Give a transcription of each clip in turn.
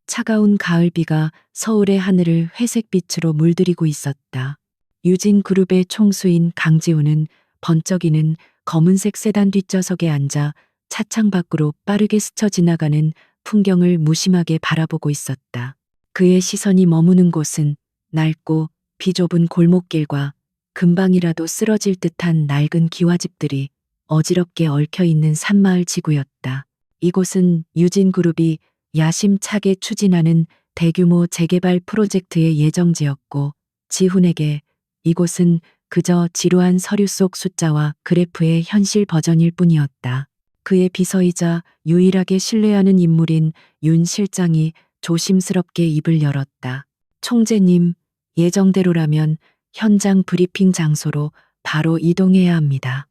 차가운 가을비가 서울의 하늘을 회색빛으로 물들이고 있었다. 유진 그룹의 총수인 강지우는 번쩍이는 검은색 세단 뒷좌석에 앉아 차창 밖으로 빠르게 스쳐 지나가는 풍경을 무심하게 바라보고 있었다. 그의 시선이 머무는 곳은 낡고 비좁은 골목길과 금방이라도 쓰러질 듯한 낡은 기와집들이 어지럽게 얽혀 있는 산마을 지구였다. 이곳은 유진 그룹이 야심차게 추진하는 대규모 재개발 프로젝트의 예정지였고, 지훈에게 이곳은 그저 지루한 서류 속 숫자와 그래프의 현실 버전일 뿐이었다. 그의 비서이자 유일하게 신뢰하는 인물인 윤 실장이 조심스럽게 입을 열었다. 총재님, 예정대로라면 현장 브리핑 장소로 바로 이동해야 합니다.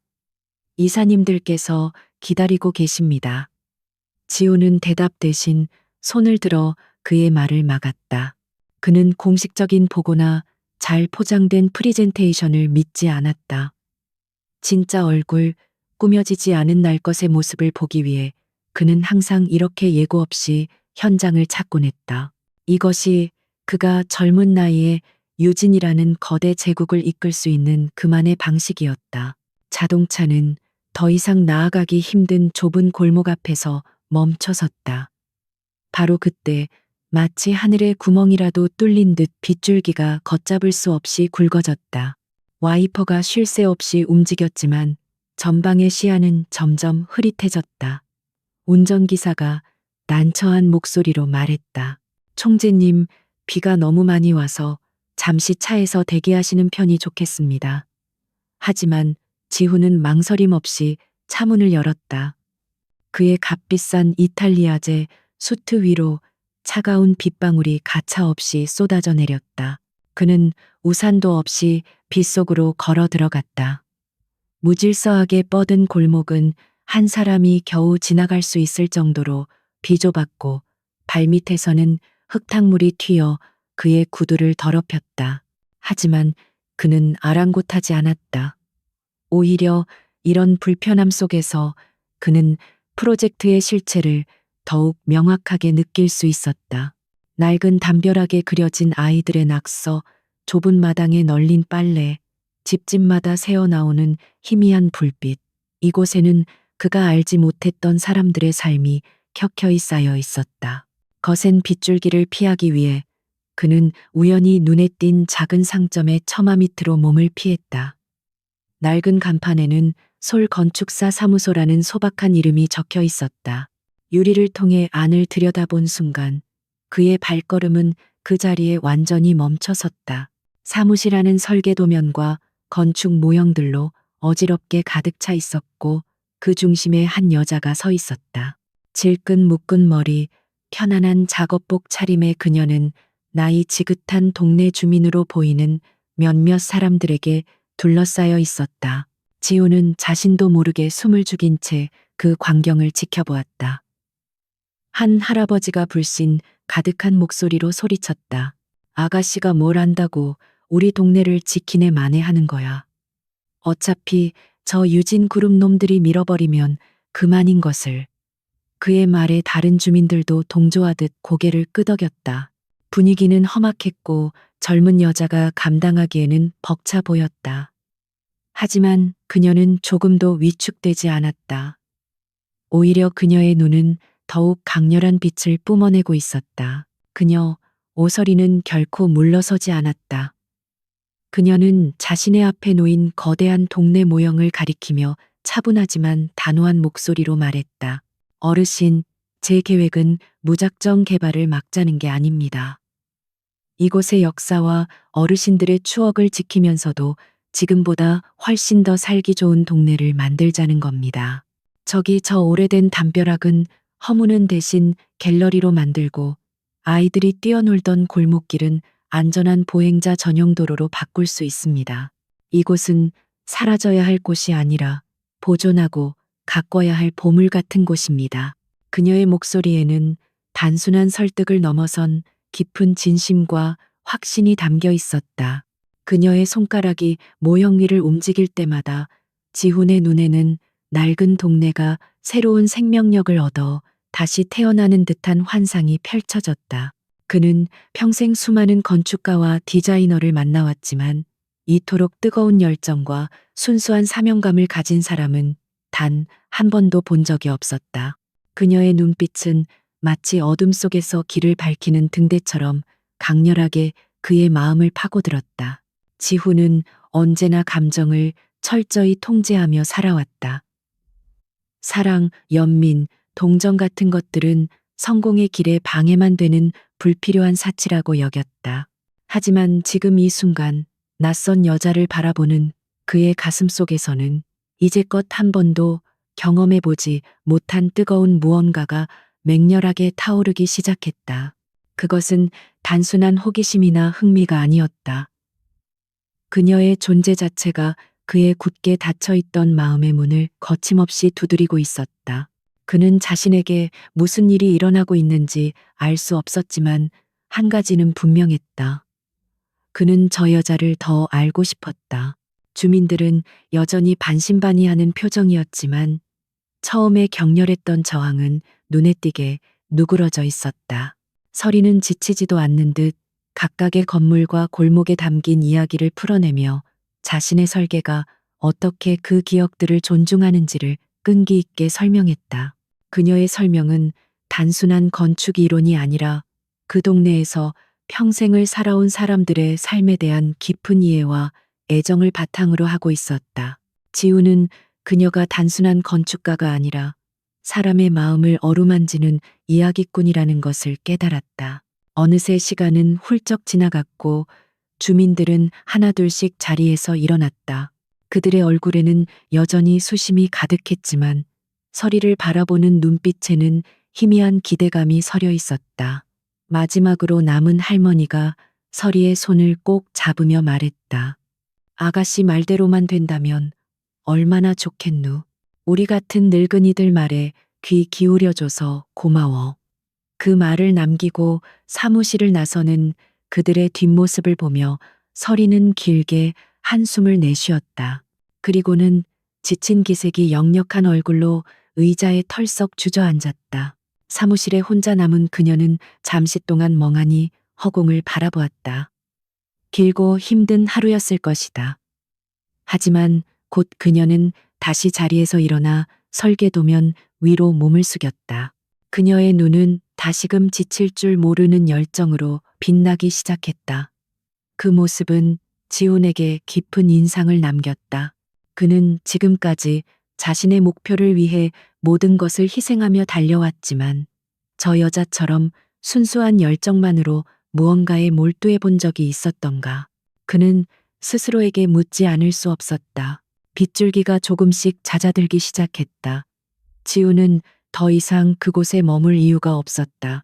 이사님들께서 기다리고 계십니다. 지우는 대답 대신 손을 들어 그의 말을 막았다. 그는 공식적인 보고나 잘 포장된 프리젠테이션을 믿지 않았다. 진짜 얼굴, 꾸며지지 않은 날 것의 모습을 보기 위해 그는 항상 이렇게 예고 없이 현장을 찾곤 했다. 이것이 그가 젊은 나이에 유진이라는 거대 제국을 이끌 수 있는 그만의 방식이었다. 자동차는 더 이상 나아가기 힘든 좁은 골목 앞에서 멈춰섰다. 바로 그때 마치 하늘의 구멍이라도 뚫린 듯 빗줄기가 걷잡을 수 없이 굵어졌다. 와이퍼가 쉴 새 없이 움직였지만 전방의 시야는 점점 흐릿해졌다. 운전기사가 난처한 목소리로 말했다. 총재님, 비가 너무 많이 와서 잠시 차에서 대기하시는 편이 좋겠습니다. 하지만 지훈은 망설임 없이 차 문을 열었다. 그의 값비싼 이탈리아제 수트 위로 차가운 빗방울이 가차없이 쏟아져 내렸다. 그는 우산도 없이 빗속으로 걸어 들어갔다. 무질서하게 뻗은 골목은 한 사람이 겨우 지나갈 수 있을 정도로 비좁았고, 발밑에서는 흙탕물이 튀어 그의 구두를 더럽혔다. 하지만 그는 아랑곳하지 않았다. 오히려 이런 불편함 속에서 그는 프로젝트의 실체를 더욱 명확하게 느낄 수 있었다. 낡은 담벼락에 그려진 아이들의 낙서, 좁은 마당에 널린 빨래, 집집마다 새어나오는 희미한 불빛. 이곳에는 그가 알지 못했던 사람들의 삶이 켜켜이 쌓여 있었다. 거센 빗줄기를 피하기 위해 그는 우연히 눈에 띈 작은 상점의 처마 밑으로 몸을 피했다. 낡은 간판에는 솔 건축사 사무소라는 소박한 이름이 적혀 있었다. 유리를 통해 안을 들여다본 순간 그의 발걸음은 그 자리에 완전히 멈춰섰다. 사무실 안은 설계 도면과 건축 모형들로 어지럽게 가득 차 있었고, 그 중심에 한 여자가 서 있었다. 질끈 묶은 머리, 편안한 작업복 차림의 그녀는 나이 지긋한 동네 주민으로 보이는 몇몇 사람들에게 둘러싸여 있었다. 지우는 자신도 모르게 숨을 죽인 채 그 광경을 지켜보았다. 한 할아버지가 불신 가득한 목소리로 소리쳤다. 아가씨가 뭘 안다고 우리 동네를 지키네 만회하는 거야. 어차피 저 유진 그룹 놈들이 밀어버리면 그만인 것을. 그의 말에 다른 주민들도 동조하듯 고개를 끄덕였다. 분위기는 험악했고 젊은 여자가 감당하기에는 벅차 보였다. 하지만 그녀는 조금도 위축되지 않았다. 오히려 그녀의 눈은 더욱 강렬한 빛을 뿜어내고 있었다. 그녀, 오서리는 결코 물러서지 않았다. 그녀는 자신의 앞에 놓인 거대한 동네 모형을 가리키며 차분하지만 단호한 목소리로 말했다. 어르신, 제 계획은 무작정 개발을 막자는 게 아닙니다. 이곳의 역사와 어르신들의 추억을 지키면서도 지금보다 훨씬 더 살기 좋은 동네를 만들자는 겁니다. 저기 저 오래된 담벼락은 허무는 대신 갤러리로 만들고, 아이들이 뛰어놀던 골목길은 안전한 보행자 전용 도로로 바꿀 수 있습니다. 이곳은 사라져야 할 곳이 아니라 보존하고 가꿔야 할 보물 같은 곳입니다. 그녀의 목소리에는 단순한 설득을 넘어선 깊은 진심과 확신이 담겨 있었다. 그녀의 손가락이 모형 위를 움직일 때마다 지훈의 눈에는 낡은 동네가 새로운 생명력을 얻어 다시 태어나는 듯한 환상이 펼쳐졌다. 그는 평생 수많은 건축가와 디자이너를 만나왔지만 이토록 뜨거운 열정과 순수한 사명감을 가진 사람은 단 한 번도 본 적이 없었다. 그녀의 눈빛은 마치 어둠 속에서 길을 밝히는 등대처럼 강렬하게 그의 마음을 파고들었다. 지훈은 언제나 감정을 철저히 통제하며 살아왔다. 사랑, 연민, 동정 같은 것들은 성공의 길에 방해만 되는 불필요한 사치라고 여겼다. 하지만 지금 이 순간 낯선 여자를 바라보는 그의 가슴 속에서는 이제껏 한 번도 경험해보지 못한 뜨거운 무언가가 맹렬하게 타오르기 시작했다. 그것은 단순한 호기심이나 흥미가 아니었다. 그녀의 존재 자체가 그의 굳게 닫혀있던 마음의 문을 거침없이 두드리고 있었다. 그는 자신에게 무슨 일이 일어나고 있는지 알 수 없었지만 한 가지는 분명했다. 그는 저 여자를 더 알고 싶었다. 주민들은 여전히 반신반의하는 표정이었지만 처음에 격렬했던 저항은 눈에 띄게 누그러져 있었다. 서리는 지치지도 않는 듯 각각의 건물과 골목에 담긴 이야기를 풀어내며 자신의 설계가 어떻게 그 기억들을 존중하는지를 끈기 있게 설명했다. 그녀의 설명은 단순한 건축 이론이 아니라 그 동네에서 평생을 살아온 사람들의 삶에 대한 깊은 이해와 애정을 바탕으로 하고 있었다. 지우는 그녀가 단순한 건축가가 아니라 사람의 마음을 어루만지는 이야기꾼이라는 것을 깨달았다. 어느새 시간은 훌쩍 지나갔고 주민들은 하나둘씩 자리에서 일어났다. 그들의 얼굴에는 여전히 수심이 가득했지만 서리를 바라보는 눈빛에는 희미한 기대감이 서려 있었다. 마지막으로 남은 할머니가 서리의 손을 꼭 잡으며 말했다. 아가씨 말대로만 된다면 얼마나 좋겠누. 우리 같은 늙은이들 말에 귀 기울여줘서 고마워. 그 말을 남기고 사무실을 나서는 그들의 뒷모습을 보며 서리는 길게 한숨을 내쉬었다. 그리고는 지친 기색이 역력한 얼굴로 의자에 털썩 주저앉았다. 사무실에 혼자 남은 그녀는 잠시 동안 멍하니 허공을 바라보았다. 길고 힘든 하루였을 것이다. 하지만 곧 그녀는 다시 자리에서 일어나 설계도면 위로 몸을 숙였다. 그녀의 눈은 다시금 지칠 줄 모르는 열정으로 빛나기 시작했다. 그 모습은 지훈에게 깊은 인상을 남겼다. 그는 지금까지 자신의 목표를 위해 모든 것을 희생하며 달려왔지만 저 여자처럼 순수한 열정만으로 무언가에 몰두해 본 적이 있었던가. 그는 스스로에게 묻지 않을 수 없었다. 빗줄기가 조금씩 잦아들기 시작했다. 지우는 더 이상 그곳에 머물 이유가 없었다.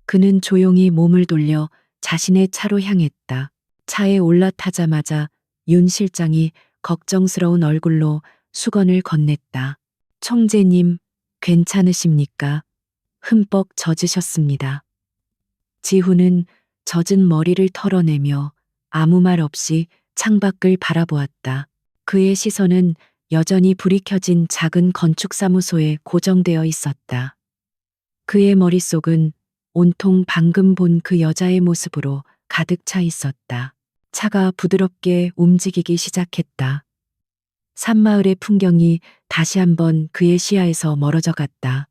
그는 조용히 몸을 돌려 자신의 차로 향했다. 차에 올라타자마자 윤 실장이 걱정스러운 얼굴로 수건을 건넸다. 총재님, 괜찮으십니까? 흠뻑 젖으셨습니다. 지훈은 젖은 머리를 털어내며 아무 말 없이 창밖을 바라보았다. 그의 시선은 여전히 불이 켜진 작은 건축사무소에 고정되어 있었다. 그의 머릿속은 온통 방금 본 그 여자의 모습으로 가득 차 있었다. 차가 부드럽게 움직이기 시작했다. 산마을의 풍경이 다시 한번 그의 시야에서 멀어져 갔다.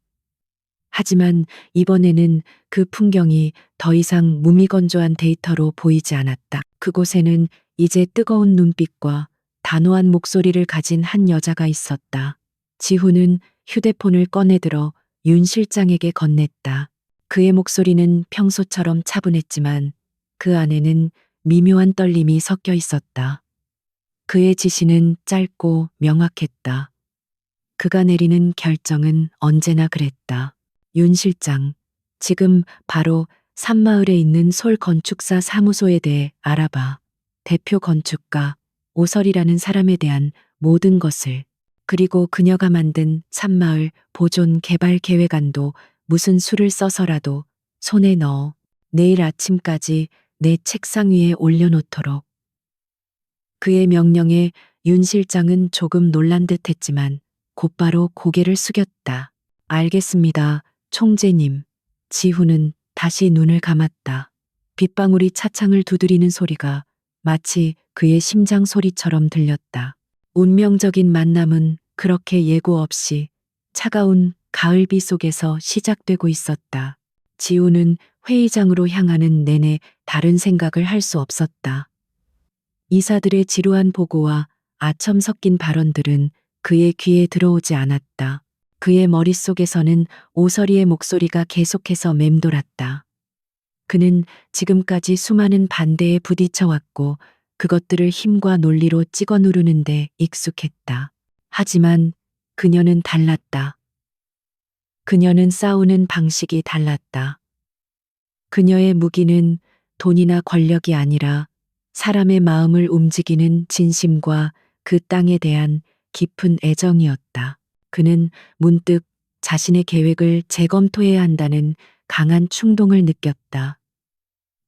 하지만 이번에는 그 풍경이 더 이상 무미건조한 데이터로 보이지 않았다. 그곳에는 이제 뜨거운 눈빛과 단호한 목소리를 가진 한 여자가 있었다. 지훈은 휴대폰을 꺼내들어 윤 실장에게 건넸다. 그의 목소리는 평소처럼 차분했지만 그 안에는 미묘한 떨림이 섞여 있었다. 그의 지시는 짧고 명확했다. 그가 내리는 결정은 언제나 그랬다. 윤 실장, 지금 바로 산마을에 있는 솔 건축사 사무소에 대해 알아봐. 대표 건축가 오설이라는 사람에 대한 모든 것을, 그리고 그녀가 만든 산마을 보존 개발 계획안도 무슨 수를 써서라도 손에 넣어 내일 아침까지 내 책상 위에 올려놓도록. 그의 명령에 윤 실장은 조금 놀란 듯 했지만 곧바로 고개를 숙였다. 알겠습니다, 총재님. 지훈은 다시 눈을 감았다. 빗방울이 차창을 두드리는 소리가 마치 그의 심장 소리처럼 들렸다. 운명적인 만남은 그렇게 예고 없이 차가운 가을비 속에서 시작되고 있었다. 지우는 회의장으로 향하는 내내 다른 생각을 할 수 없었다. 이사들의 지루한 보고와 아첨 섞인 발언들은 그의 귀에 들어오지 않았다. 그의 머릿속에서는 오서리의 목소리가 계속해서 맴돌았다. 그는 지금까지 수많은 반대에 부딪혀왔고 그것들을 힘과 논리로 찍어 누르는데 익숙했다. 하지만 그녀는 달랐다. 그녀는 싸우는 방식이 달랐다. 그녀의 무기는 돈이나 권력이 아니라 사람의 마음을 움직이는 진심과 그 땅에 대한 깊은 애정이었다. 그는 문득 자신의 계획을 재검토해야 한다는 강한 충동을 느꼈다.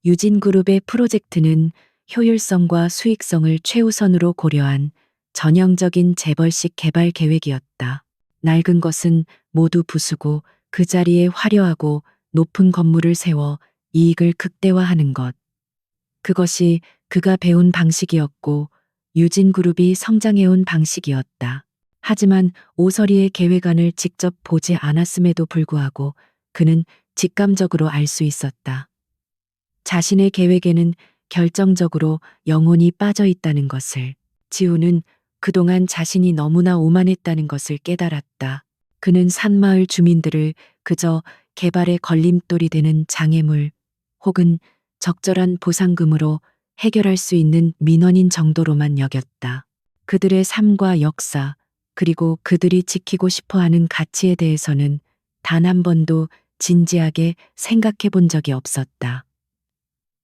유진그룹의 프로젝트는 효율성과 수익성을 최우선으로 고려한 전형적인 재벌식 개발 계획이었다. 낡은 것은 모두 부수고 그 자리에 화려하고 높은 건물을 세워 이익을 극대화하는 것. 그것이 그가 배운 방식이었고 유진그룹이 성장해온 방식이었다. 하지만 오서리의 계획안을 직접 보지 않았음에도 불구하고 그는 직감적으로 알 수 있었다. 자신의 계획에는 결정적으로 영혼이 빠져 있다는 것을. 지우는 그동안 자신이 너무나 오만했다는 것을 깨달았다. 그는 산마을 주민들을 그저 개발의 걸림돌이 되는 장애물 혹은 적절한 보상금으로 해결할 수 있는 민원인 정도로만 여겼다. 그들의 삶과 역사, 그리고 그들이 지키고 싶어 하는 가치에 대해서는 단 한 번도 진지하게 생각해 본 적이 없었다.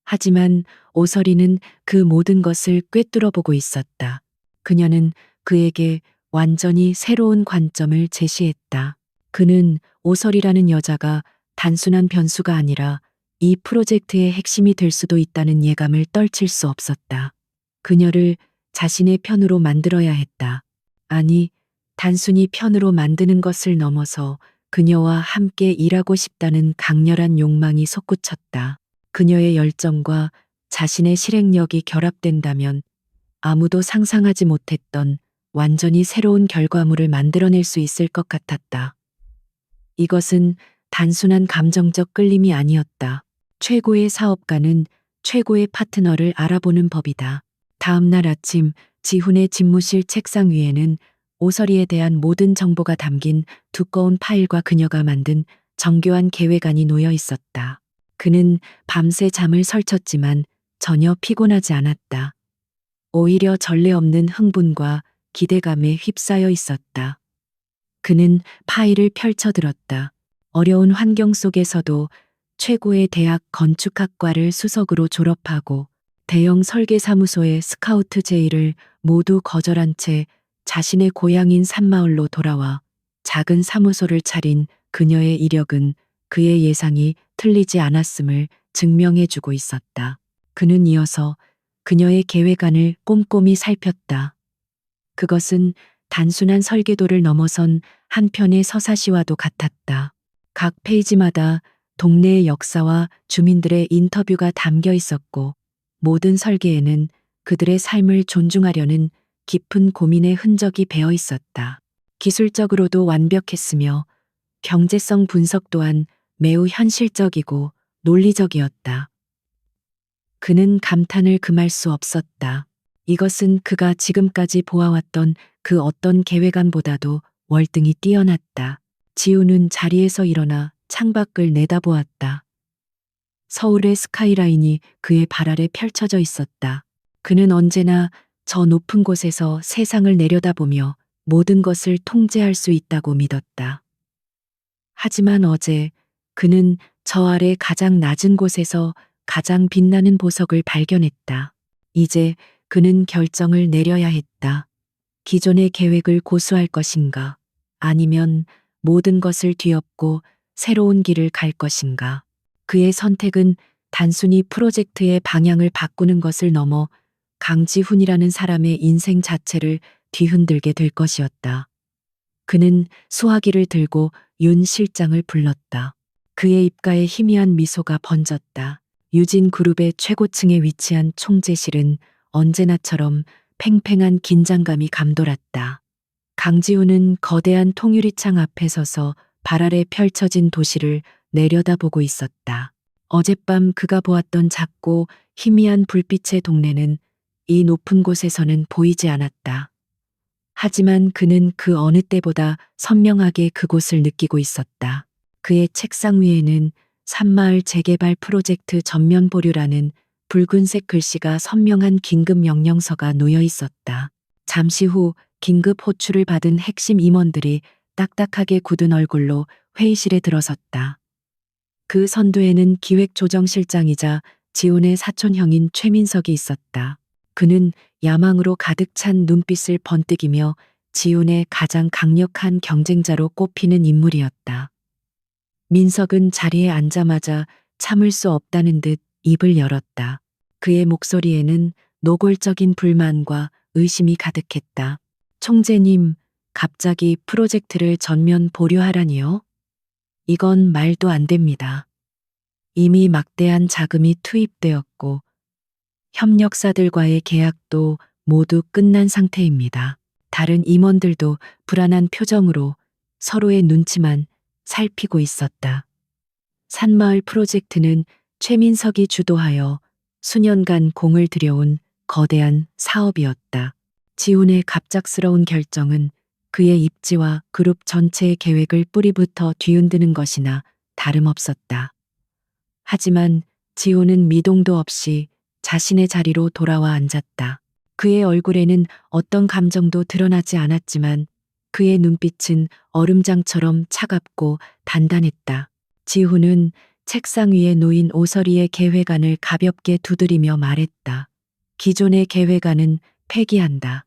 하지만 오서리는 그 모든 것을 꿰뚫어 보고 있었다. 그녀는 그에게 완전히 새로운 관점을 제시했다. 그는 오설이라는 여자가 단순한 변수가 아니라 이 프로젝트의 핵심이 될 수도 있다는 예감을 떨칠 수 없었다. 그녀를 자신의 편으로 만들어야 했다. 아니, 단순히 편으로 만드는 것을 넘어서 그녀와 함께 일하고 싶다는 강렬한 욕망이 솟구쳤다. 그녀의 열정과 자신의 실행력이 결합된다면 아무도 상상하지 못했던 완전히 새로운 결과물을 만들어낼 수 있을 것 같았다. 이것은 단순한 감정적 끌림이 아니었다. 최고의 사업가는 최고의 파트너를 알아보는 법이다. 다음 날 아침 지훈의 집무실 책상 위에는 오서리에 대한 모든 정보가 담긴 두꺼운 파일과 그녀가 만든 정교한 계획안이 놓여 있었다. 그는 밤새 잠을 설쳤지만 전혀 피곤하지 않았다. 오히려 전례 없는 흥분과 기대감에 휩싸여 있었다. 그는 파일을 펼쳐들었다. 어려운 환경 속에서도 최고의 대학 건축학과를 수석으로 졸업하고 대형 설계사무소의 스카우트 제의를 모두 거절한 채 자신의 고향인 산마을로 돌아와 작은 사무소를 차린 그녀의 이력은 그의 예상이 틀리지 않았음을 증명해주고 있었다. 그는 이어서 그녀의 계획안을 꼼꼼히 살폈다. 그것은 단순한 설계도를 넘어선 한 편의 서사시와도 같았다. 각 페이지마다 동네의 역사와 주민들의 인터뷰가 담겨 있었고 모든 설계에는 그들의 삶을 존중하려는 깊은 고민의 흔적이 배어 있었다. 기술적으로도 완벽했으며 경제성 분석 또한 매우 현실적이고 논리적이었다. 그는 감탄을 금할 수 없었다. 이것은 그가 지금까지 보아왔던 그 어떤 계획안보다도 월등히 뛰어났다. 지우는 자리에서 일어나 창밖을 내다보았다. 서울의 스카이라인이 그의 발 아래 펼쳐져 있었다. 그는 언제나 저 높은 곳에서 세상을 내려다보며 모든 것을 통제할 수 있다고 믿었다. 하지만 어제 그는 저 아래 가장 낮은 곳에서 가장 빛나는 보석을 발견했다. 이제 그는 결정을 내려야 했다. 기존의 계획을 고수할 것인가, 아니면 모든 것을 뒤엎고 새로운 길을 갈 것인가. 그의 선택은 단순히 프로젝트의 방향을 바꾸는 것을 넘어 강지훈이라는 사람의 인생 자체를 뒤흔들게 될 것이었다. 그는 수화기를 들고 윤 실장을 불렀다. 그의 입가에 희미한 미소가 번졌다. 유진 그룹의 최고층에 위치한 총재실은 언제나처럼 팽팽한 긴장감이 감돌았다. 강지훈은 거대한 통유리창 앞에 서서 발 아래 펼쳐진 도시를 내려다보고 있었다. 어젯밤 그가 보았던 작고 희미한 불빛의 동네는 이 높은 곳에서는 보이지 않았다. 하지만 그는 그 어느 때보다 선명하게 그곳을 느끼고 있었다. 그의 책상 위에는 산마을 재개발 프로젝트 전면 보류라는 붉은색 글씨가 선명한 긴급 명령서가 놓여 있었다. 잠시 후 긴급 호출을 받은 핵심 임원들이 딱딱하게 굳은 얼굴로 회의실에 들어섰다. 그 선두에는 기획조정실장이자 지훈의 사촌형인 최민석이 있었다. 그는 야망으로 가득 찬 눈빛을 번뜩이며 지훈의 가장 강력한 경쟁자로 꼽히는 인물이었다. 민석은 자리에 앉자마자 참을 수 없다는 듯 입을 열었다. 그의 목소리에는 노골적인 불만과 의심이 가득했다. 총재님, 갑자기 프로젝트를 전면 보류하라니요? 이건 말도 안 됩니다. 이미 막대한 자금이 투입되었고 협력사들과의 계약도 모두 끝난 상태입니다. 다른 임원들도 불안한 표정으로 서로의 눈치만 살피고 있었다. 산마을 프로젝트는 최민석이 주도하여 수년간 공을 들여온 거대한 사업이었다. 지훈의 갑작스러운 결정은 그의 입지와 그룹 전체의 계획을 뿌리부터 뒤흔드는 것이나 다름없었다. 하지만 지훈은 미동도 없이 자신의 자리로 돌아와 앉았다. 그의 얼굴에는 어떤 감정도 드러나지 않았지만 그의 눈빛은 얼음장처럼 차갑고 단단했다. 지훈은 책상 위에 놓인 오서리의 계획안을 가볍게 두드리며 말했다. 기존의 계획안은 폐기한다.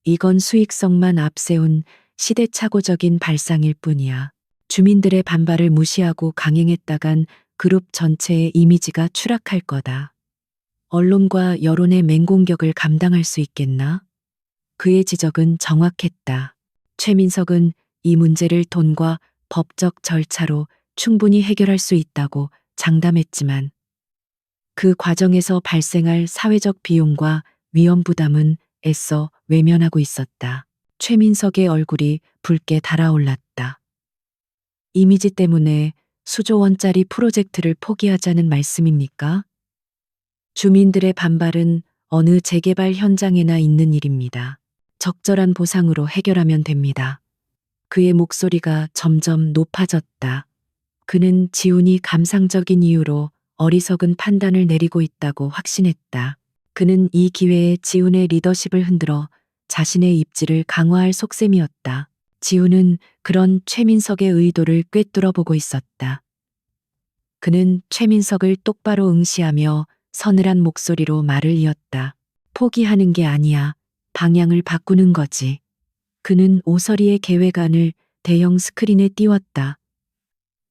이건 수익성만 앞세운 시대착오적인 발상일 뿐이야. 주민들의 반발을 무시하고 강행했다간 그룹 전체의 이미지가 추락할 거다. 언론과 여론의 맹공격을 감당할 수 있겠나? 그의 지적은 정확했다. 최민석은 이 문제를 돈과 법적 절차로 충분히 해결할 수 있다고 장담했지만 그 과정에서 발생할 사회적 비용과 위험 부담은 애써 외면하고 있었다. 최민석의 얼굴이 붉게 달아올랐다. 이미지 때문에 수조 원짜리 프로젝트를 포기하자는 말씀입니까? 주민들의 반발은 어느 재개발 현장에나 있는 일입니다. 적절한 보상으로 해결하면 됩니다. 그의 목소리가 점점 높아졌다. 그는 지훈이 감상적인 이유로 어리석은 판단을 내리고 있다고 확신했다. 그는 이 기회에 지훈의 리더십을 흔들어 자신의 입지를 강화할 속셈이었다. 지훈은 그런 최민석의 의도를 꿰뚫어 보고 있었다. 그는 최민석을 똑바로 응시하며 서늘한 목소리로 말을 이었다. 포기하는 게 아니야. 방향을 바꾸는 거지. 그는 오서리의 계획안을 대형 스크린에 띄웠다.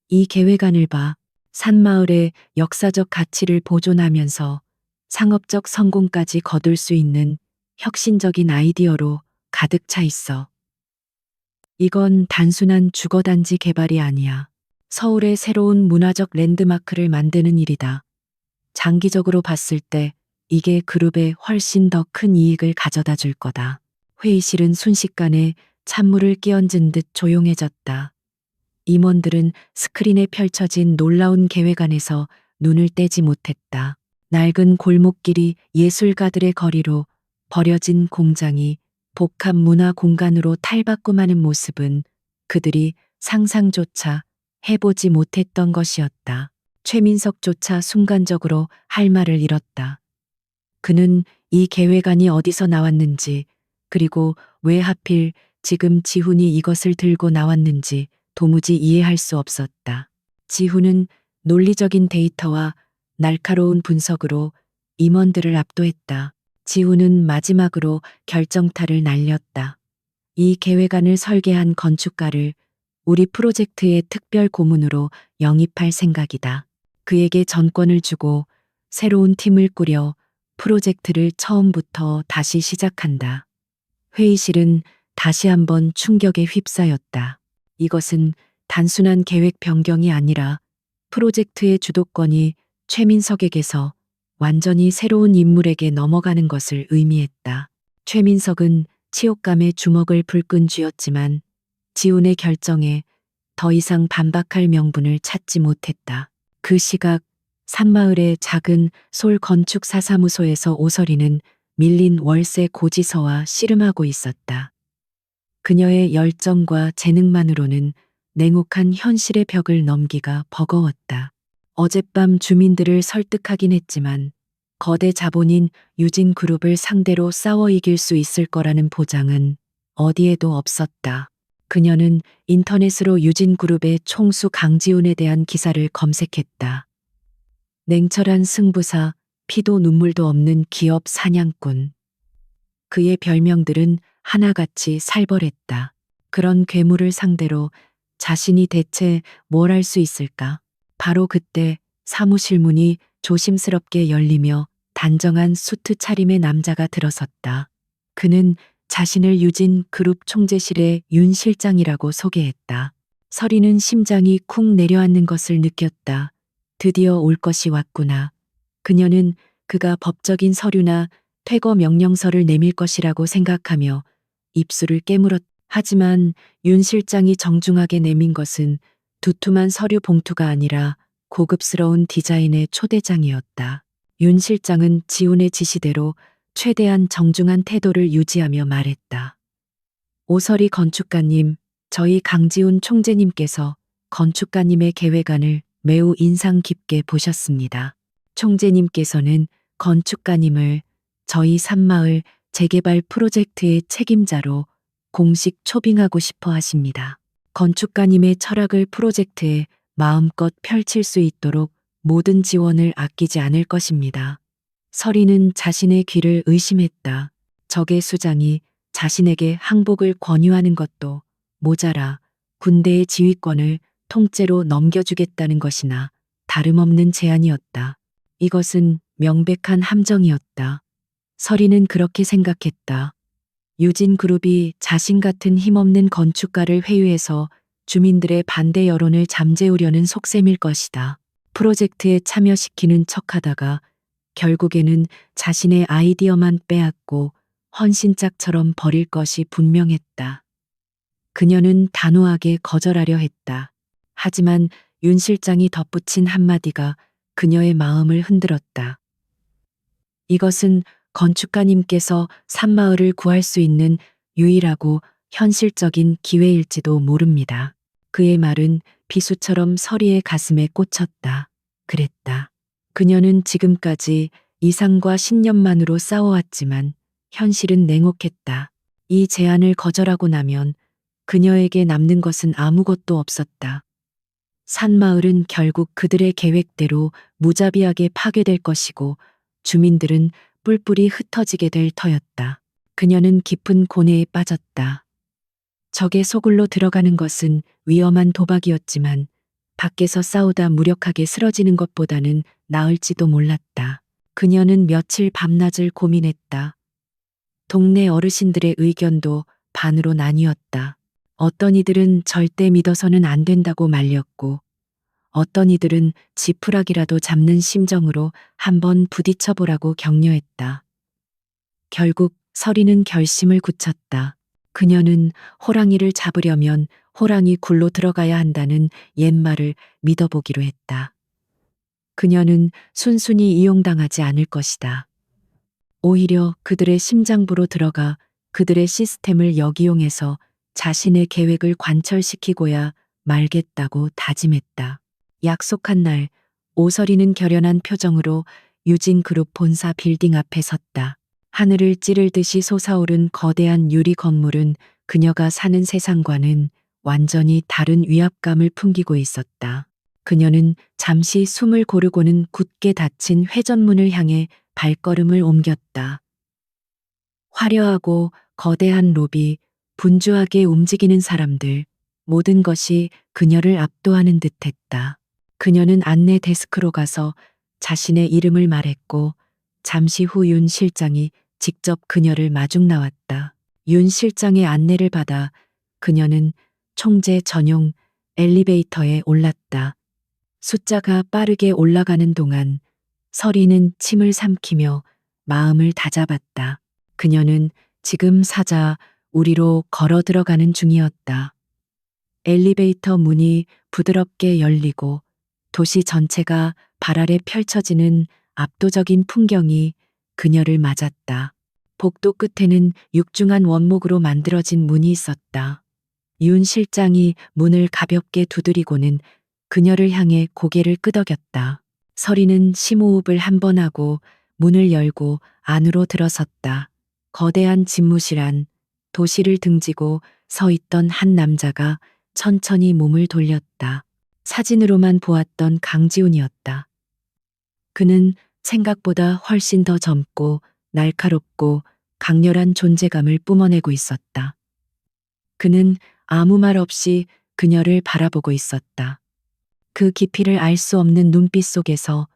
이 계획안을 봐. 산마을의 역사적 가치를 보존하면서 상업적 성공까지 거둘 수 있는 혁신적인 아이디어로 가득 차 있어. 이건 단순한 주거단지 개발이 아니야. 서울의 새로운 문화적 랜드마크를 만드는 일이다. 장기적으로 봤을 때 이게 그룹에 훨씬 더 큰 이익을 가져다 줄 거다. 회의실은 순식간에 찬물을 끼얹은 듯 조용해졌다. 임원들은 스크린에 펼쳐진 놀라운 계획안에서 눈을 떼지 못했다. 낡은 골목길이 예술가들의 거리로, 버려진 공장이 복합 문화 공간으로 탈바꿈하는 모습은 그들이 상상조차 해보지 못했던 것이었다. 최민석조차 순간적으로 할 말을 잃었다. 그는 이 계획안이 어디서 나왔는지, 그리고 왜 하필 지금 지훈이 이것을 들고 나왔는지 도무지 이해할 수 없었다. 지훈은 논리적인 데이터와 날카로운 분석으로 임원들을 압도했다. 지훈은 마지막으로 결정타를 날렸다. 이 계획안을 설계한 건축가를 우리 프로젝트의 특별 고문으로 영입할 생각이다. 그에게 전권을 주고 새로운 팀을 꾸려 프로젝트를 처음부터 다시 시작한다. 회의실은 다시 한번 충격에 휩싸였다. 이것은 단순한 계획 변경이 아니라 프로젝트의 주도권이 최민석에게서 완전히 새로운 인물에게 넘어가는 것을 의미했다. 최민석은 치욕감에 주먹을 불끈 쥐었지만 지훈의 결정에 더 이상 반박할 명분을 찾지 못했다. 그 시각 산마을의 작은 솔 건축사 사무소에서 오설이는 밀린 월세 고지서와 씨름하고 있었다. 그녀의 열정과 재능만으로는 냉혹한 현실의 벽을 넘기가 버거웠다. 어젯밤 주민들을 설득하긴 했지만 거대 자본인 유진그룹을 상대로 싸워 이길 수 있을 거라는 보장은 어디에도 없었다. 그녀는 인터넷으로 유진그룹의 총수 강지훈에 대한 기사를 검색했다. 냉철한 승부사, 피도 눈물도 없는 기업 사냥꾼. 그의 별명들은 하나같이 살벌했다. 그런 괴물을 상대로 자신이 대체 뭘 할 수 있을까? 바로 그때 사무실 문이 조심스럽게 열리며 단정한 수트 차림의 남자가 들어섰다. 그는 자신을 유진 그룹 총재실의 윤 실장이라고 소개했다. 서리는 심장이 쿵 내려앉는 것을 느꼈다. 드디어 올 것이 왔구나. 그녀는 그가 법적인 서류나 퇴거 명령서를 내밀 것이라고 생각하며 입술을 깨물었다. 하지만 윤 실장이 정중하게 내민 것은 두툼한 서류 봉투가 아니라 고급스러운 디자인의 초대장이었다. 윤 실장은 지훈의 지시대로 최대한 정중한 태도를 유지하며 말했다. 오설이 건축가님, 저희 강지훈 총재님께서 건축가님의 계획안을 매우 인상 깊게 보셨습니다. 총재님께서는 건축가님을 저희 산마을 재개발 프로젝트의 책임자로 공식 초빙하고 싶어 하십니다. 건축가님의 철학을 프로젝트에 마음껏 펼칠 수 있도록 모든 지원을 아끼지 않을 것입니다. 서리는 자신의 귀를 의심했다. 적의 수장이 자신에게 항복을 권유하는 것도 모자라 군대의 지휘권을 통째로 넘겨주겠다는 것이나 다름없는 제안이었다. 이것은 명백한 함정이었다. 서리는 그렇게 생각했다. 유진그룹이 자신 같은 힘없는 건축가를 회유해서 주민들의 반대 여론을 잠재우려는 속셈일 것이다. 프로젝트에 참여시키는 척하다가 결국에는 자신의 아이디어만 빼앗고 헌신짝처럼 버릴 것이 분명했다. 그녀는 단호하게 거절하려 했다. 하지만 윤 실장이 덧붙인 한마디가 그녀의 마음을 흔들었다. 이것은 건축가님께서 산마을을 구할 수 있는 유일하고 현실적인 기회일지도 모릅니다. 그의 말은 비수처럼 서리의 가슴에 꽂혔다. 그랬다. 그녀는 지금까지 이상과 신념만으로 싸워왔지만 현실은 냉혹했다. 이 제안을 거절하고 나면 그녀에게 남는 것은 아무것도 없었다. 산마을은 결국 그들의 계획대로 무자비하게 파괴될 것이고 주민들은 뿔뿔이 흩어지게 될 터였다. 그녀는 깊은 고뇌에 빠졌다. 적의 소굴로 들어가는 것은 위험한 도박이었지만 밖에서 싸우다 무력하게 쓰러지는 것보다는 나을지도 몰랐다. 그녀는 며칠 밤낮을 고민했다. 동네 어르신들의 의견도 반으로 나뉘었다. 어떤 이들은 절대 믿어서는 안 된다고 말렸고 어떤 이들은 지푸라기라도 잡는 심정으로 한번 부딪혀보라고 격려했다. 결국 서리는 결심을 굳혔다. 그녀는 호랑이를 잡으려면 호랑이 굴로 들어가야 한다는 옛말을 믿어보기로 했다. 그녀는 순순히 이용당하지 않을 것이다. 오히려 그들의 심장부로 들어가 그들의 시스템을 역이용해서 자신의 계획을 관철시키고야 말겠다고 다짐했다. 약속한 날, 오설이는 결연한 표정으로 유진그룹 본사 빌딩 앞에 섰다. 하늘을 찌를 듯이 솟아오른 거대한 유리 건물은 그녀가 사는 세상과는 완전히 다른 위압감을 풍기고 있었다. 그녀는 잠시 숨을 고르고는 굳게 닫힌 회전문을 향해 발걸음을 옮겼다. 화려하고 거대한 로비, 분주하게 움직이는 사람들, 모든 것이 그녀를 압도하는 듯했다. 그녀는 안내 데스크로 가서 자신의 이름을 말했고 잠시 후 윤 실장이 직접 그녀를 마중 나왔다. 윤 실장의 안내를 받아 그녀는 총재 전용 엘리베이터에 올랐다. 숫자가 빠르게 올라가는 동안 서리는 침을 삼키며 마음을 다잡았다. 그녀는 지금 사자 우리로 걸어 들어가는 중이었다. 엘리베이터 문이 부드럽게 열리고 도시 전체가 발 아래 펼쳐지는 압도적인 풍경이 그녀를 맞았다. 복도 끝에는 육중한 원목으로 만들어진 문이 있었다. 윤 실장이 문을 가볍게 두드리고는 그녀를 향해 고개를 끄덕였다. 서리는 심호흡을 한 번 하고 문을 열고 안으로 들어섰다. 거대한 집무실 안, 도시를 등지고 서 있던 한 남자가 천천히 몸을 돌렸다. 사진으로만 보았던 강지훈이었다. 그는 생각보다 훨씬 더 젊고 날카롭고 강렬한 존재감을 뿜어내고 있었다. 그는 아무 말 없이 그녀를 바라보고 있었다. 그 깊이를 알 수 없는 눈빛 속에서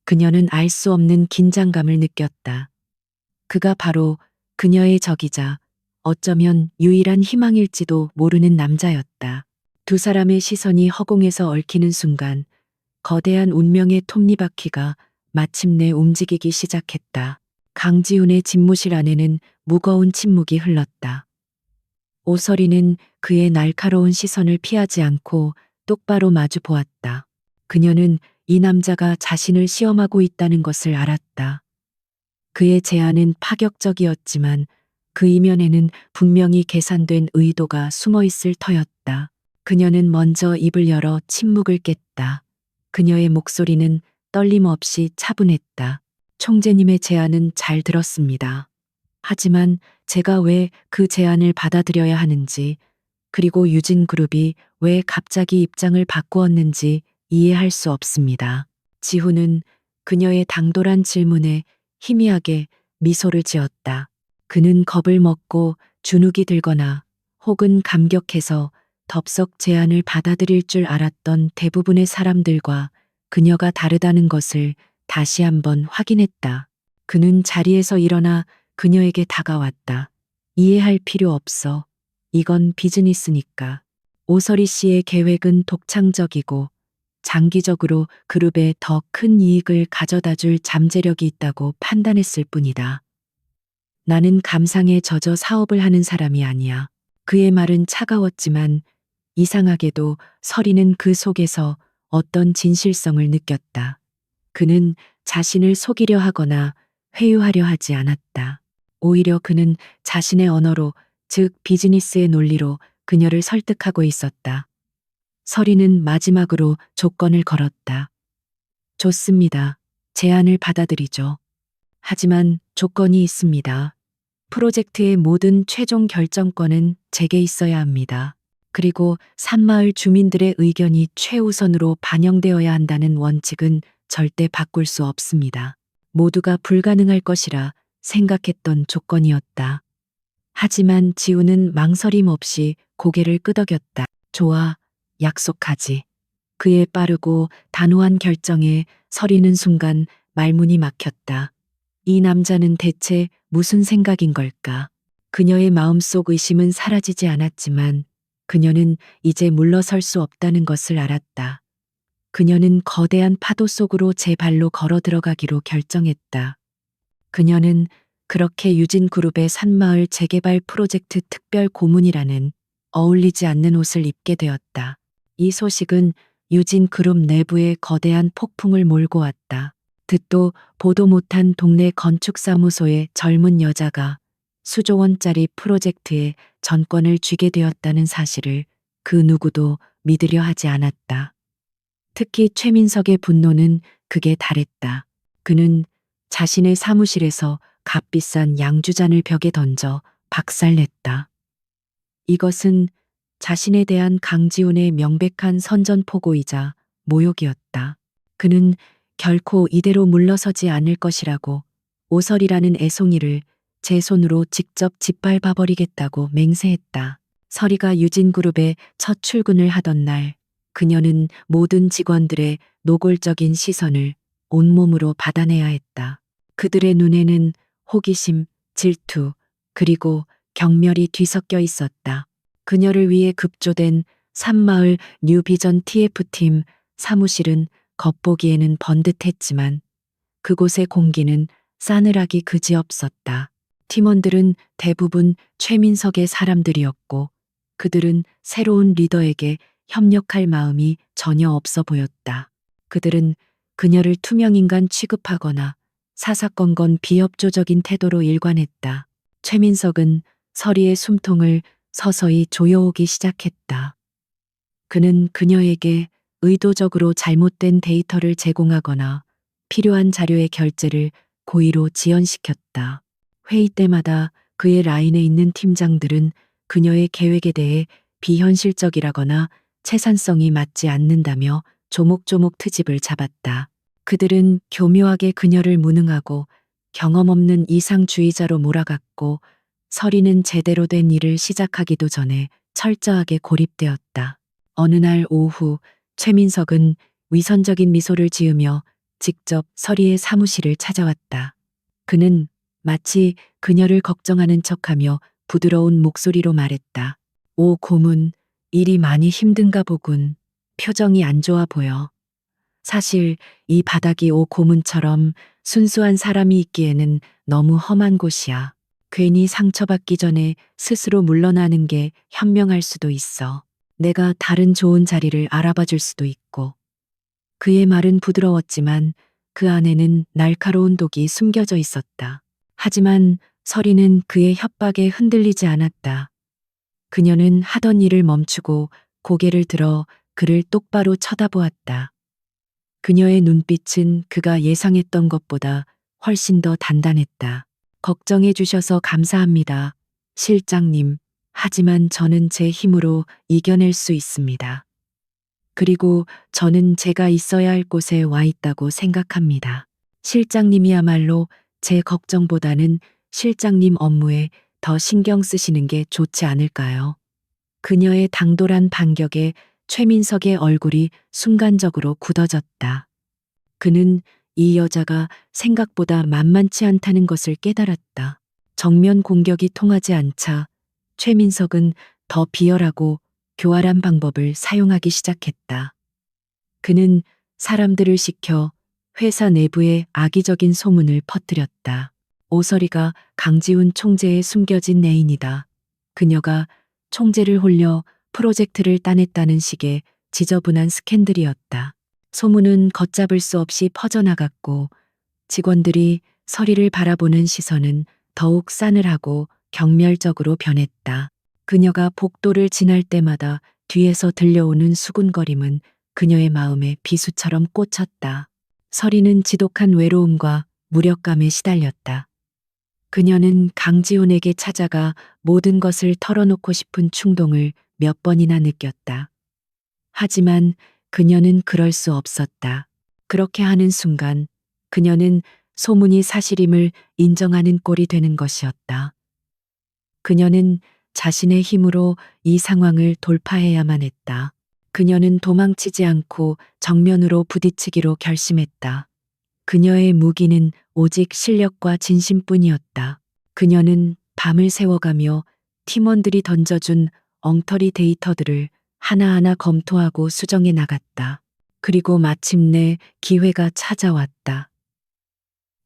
그녀는 알 수 없는 긴장감을 느꼈다. 그가 바로 그녀의 적이자 어쩌면 유일한 희망일지도 모르는 남자였다. 두 사람의 시선이 허공에서 얽히는 순간 거대한 운명의 톱니바퀴가 마침내 움직이기 시작했다. 강지훈의 집무실 안에는 무거운 침묵이 흘렀다. 오설이는 그의 날카로운 시선을 피하지 않고 똑바로 마주 보았다. 그녀는 이 남자가 자신을 시험하고 있다는 것을 알았다. 그의 제안은 파격적이었지만 그 이면에는 분명히 계산된 의도가 숨어 있을 터였다. 그녀는 먼저 입을 열어 침묵을 깼다. 그녀의 목소리는 떨림 없이 차분했다. 총재님의 제안은 잘 들었습니다. 하지만 제가 왜 그 제안을 받아들여야 하는지, 그리고 유진그룹이 왜 갑자기 입장을 바꾸었는지 이해할 수 없습니다. 지훈은 그녀의 당돌한 질문에 희미하게 미소를 지었다. 그는 겁을 먹고 주눅이 들거나 혹은 감격해서 덥석 제안을 받아들일 줄 알았던 대부분의 사람들과 그녀가 다르다는 것을 다시 한번 확인했다. 그는 자리에서 일어나 그녀에게 다가왔다. 이해할 필요 없어. 이건 비즈니스니까. 오설이 씨의 계획은 독창적이고 장기적으로 그룹에 더 큰 이익을 가져다 줄 잠재력이 있다고 판단했을 뿐이다. 나는 감상에 젖어 사업을 하는 사람이 아니야. 그의 말은 차가웠지만 이상하게도 서리는 그 속에서 어떤 진실성을 느꼈다. 그는 자신을 속이려 하거나 회유하려 하지 않았다. 오히려 그는 자신의 언어로, 즉 비즈니스의 논리로 그녀를 설득하고 있었다. 서리는 마지막으로 조건을 걸었다. 좋습니다. 제안을 받아들이죠. 하지만 조건이 있습니다. 프로젝트의 모든 최종 결정권은 제게 있어야 합니다. 그리고 산마을 주민들의 의견이 최우선으로 반영되어야 한다는 원칙은 절대 바꿀 수 없습니다. 모두가 불가능할 것이라 생각했던 조건이었다. 하지만 지우는 망설임 없이 고개를 끄덕였다. 좋아, 약속하지. 그의 빠르고 단호한 결정에 서리는 순간 말문이 막혔다. 이 남자는 대체 무슨 생각인 걸까? 그녀의 마음속 의심은 사라지지 않았지만 그녀는 이제 물러설 수 없다는 것을 알았다. 그녀는 거대한 파도 속으로 제 발로 걸어 들어가기로 결정했다. 그녀는 그렇게 유진그룹의 산마을 재개발 프로젝트 특별 고문이라는 어울리지 않는 옷을 입게 되었다. 이 소식은 유진그룹 내부에 거대한 폭풍을 몰고 왔다. 듣도 보도 못한 동네 건축사무소의 젊은 여자가 수조 원짜리 프로젝트에 전권을 쥐게 되었다는 사실을 그 누구도 믿으려 하지 않았다. 특히 최민석의 분노는 극에 달했다. 그는 자신의 사무실에서 값비싼 양주잔을 벽에 던져 박살냈다. 이것은 자신에 대한 강지훈의 명백한 선전포고이자 모욕이었다. 그는 결코 이대로 물러서지 않을 것이라고 오설이라는 애송이를 제 손으로 직접 짓밟아 버리겠다고 맹세했다. 서리가 유진그룹에 첫 출근을 하던 날 그녀는 모든 직원들의 노골적인 시선을 온몸으로 받아내야 했다. 그들의 눈에는 호기심, 질투, 그리고 경멸이 뒤섞여 있었다. 그녀를 위해 급조된 산마을 뉴비전 TF팀 사무실은 겉보기에는 번듯했지만 그곳의 공기는 싸늘하기 그지없었다. 팀원들은 대부분 최민석의 사람들이었고 그들은 새로운 리더에게 협력할 마음이 전혀 없어 보였다. 그들은 그녀를 투명인간 취급하거나 사사건건 비협조적인 태도로 일관했다. 최민석은 서리의 숨통을 서서히 조여오기 시작했다. 그는 그녀에게 의도적으로 잘못된 데이터를 제공하거나 필요한 자료의 결제를 고의로 지연시켰다. 회의 때마다 그의 라인에 있는 팀장들은 그녀의 계획에 대해 비현실적이라거나 채산성이 맞지 않는다며 조목조목 트집을 잡았다. 그들은 교묘하게 그녀를 무능하고 경험 없는 이상주의자로 몰아갔고 서리는 제대로 된 일을 시작하기도 전에 철저하게 고립되었다. 어느 날 오후 최민석은 위선적인 미소를 지으며 직접 서리의 사무실을 찾아왔다. 그는 마치 그녀를 걱정하는 척하며 부드러운 목소리로 말했다. 오 고문, 일이 많이 힘든가 보군. 표정이 안 좋아 보여. 사실 이 바닥이 오 고문처럼 순수한 사람이 있기에는 너무 험한 곳이야. 괜히 상처받기 전에 스스로 물러나는 게 현명할 수도 있어. 내가 다른 좋은 자리를 알아봐 줄 수도 있고. 그의 말은 부드러웠지만 그 안에는 날카로운 독이 숨겨져 있었다. 하지만 서리는 그의 협박에 흔들리지 않았다. 그녀는 하던 일을 멈추고 고개를 들어 그를 똑바로 쳐다보았다. 그녀의 눈빛은 그가 예상했던 것보다 훨씬 더 단단했다. 걱정해 주셔서 감사합니다. 실장님. 하지만 저는 제 힘으로 이겨낼 수 있습니다. 그리고 저는 제가 있어야 할 곳에 와 있다고 생각합니다. 실장님이야말로 제 걱정보다는 실장님 업무에 더 신경 쓰시는 게 좋지 않을까요? 그녀의 당돌한 반격에 최민석의 얼굴이 순간적으로 굳어졌다. 그는 이 여자가 생각보다 만만치 않다는 것을 깨달았다. 정면 공격이 통하지 않자 최민석은 더 비열하고 교활한 방법을 사용하기 시작했다. 그는 사람들을 시켜 회사 내부에 악의적인 소문을 퍼뜨렸다. 오설이가 강지훈 총재의 숨겨진 애인이다. 그녀가 총재를 홀려 프로젝트를 따냈다는 식의 지저분한 스캔들이었다. 소문은 걷잡을 수 없이 퍼져나갔고 직원들이 서리를 바라보는 시선은 더욱 싸늘하고 경멸적으로 변했다. 그녀가 복도를 지날 때마다 뒤에서 들려오는 수군거림은 그녀의 마음에 비수처럼 꽂혔다. 서리는 지독한 외로움과 무력감에 시달렸다. 그녀는 강지훈에게 찾아가 모든 것을 털어놓고 싶은 충동을 몇 번이나 느꼈다. 하지만 그녀는 그럴 수 없었다. 그렇게 하는 순간 그녀는 소문이 사실임을 인정하는 꼴이 되는 것이었다. 그녀는 자신의 힘으로 이 상황을 돌파해야만 했다. 그녀는 도망치지 않고 정면으로 부딪히기로 결심했다. 그녀의 무기는 오직 실력과 진심뿐이었다. 그녀는 밤을 새워가며 팀원들이 던져준 엉터리 데이터들을 하나하나 검토하고 수정해 나갔다. 그리고 마침내 기회가 찾아왔다.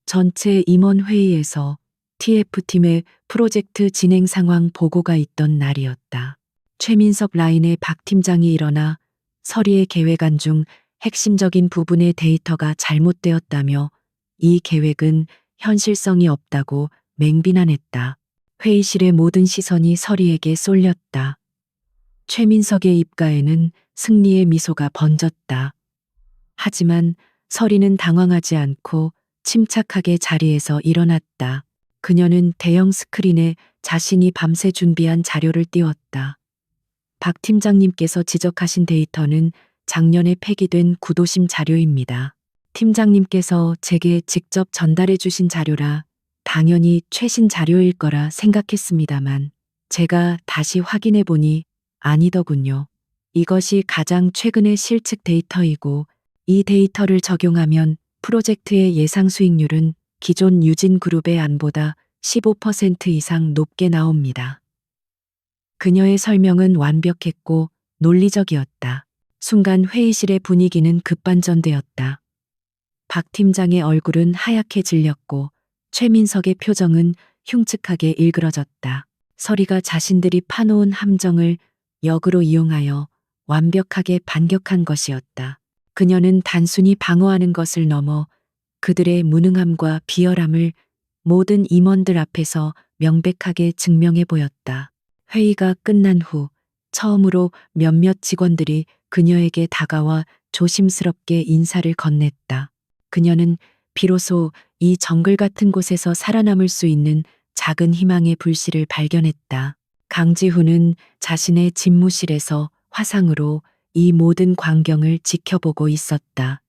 전체 임원 회의에서 TF팀의 프로젝트 진행 상황 보고가 있던 날이었다. 최민석 라인의 박 팀장이 일어나 서리의 계획안 중 핵심적인 부분의 데이터가 잘못되었다며 이 계획은 현실성이 없다고 맹비난했다. 회의실의 모든 시선이 서리에게 쏠렸다. 최민석의 입가에는 승리의 미소가 번졌다. 하지만 서리는 당황하지 않고 침착하게 자리에서 일어났다. 그녀는 대형 스크린에 자신이 밤새 준비한 자료를 띄웠다. 박 팀장님께서 지적하신 데이터는 작년에 폐기된 구도심 자료입니다. 팀장님께서 제게 직접 전달해 주신 자료라 당연히 최신 자료일 거라 생각했습니다만 제가 다시 확인해 보니 아니더군요. 이것이 가장 최근의 실측 데이터이고 이 데이터를 적용하면 프로젝트의 예상 수익률은 기존 유진 그룹의 안보다 15% 이상 높게 나옵니다. 그녀의 설명은 완벽했고 논리적이었다. 순간 회의실의 분위기는 급반전되었다. 박 팀장의 얼굴은 하얗게 질렸고 최민석의 표정은 흉측하게 일그러졌다. 서리가 자신들이 파놓은 함정을 역으로 이용하여 완벽하게 반격한 것이었다. 그녀는 단순히 방어하는 것을 넘어 그들의 무능함과 비열함을 모든 임원들 앞에서 명백하게 증명해 보였다. 회의가 끝난 후 처음으로 몇몇 직원들이 그녀에게 다가와 조심스럽게 인사를 건넸다. 그녀는 비로소 이 정글 같은 곳에서 살아남을 수 있는 작은 희망의 불씨를 발견했다. 강지훈은 자신의 집무실에서 화상으로 이 모든 광경을 지켜보고 있었다.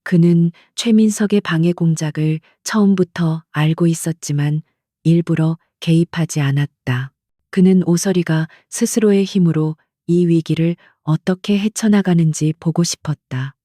그는 최민석의 방해 공작을 처음부터 알고 있었지만 일부러 개입하지 않았다. 그는 오설이가 스스로의 힘으로 이 위기를 어떻게 헤쳐나가는지 보고 싶었다.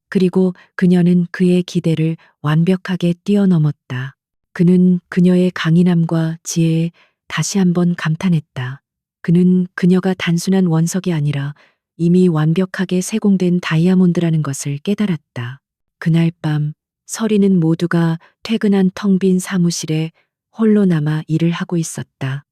그리고 그녀는 그의 기대를 완벽하게 뛰어넘었다. 그는 그녀의 강인함과 지혜에 다시 한번 감탄했다. 그는 그녀가 단순한 원석이 아니라 이미 완벽하게 세공된 다이아몬드라는 것을 깨달았다. 그날 밤 서리는 모두가 퇴근한 텅 빈 사무실에 홀로 남아 일을 하고 있었다.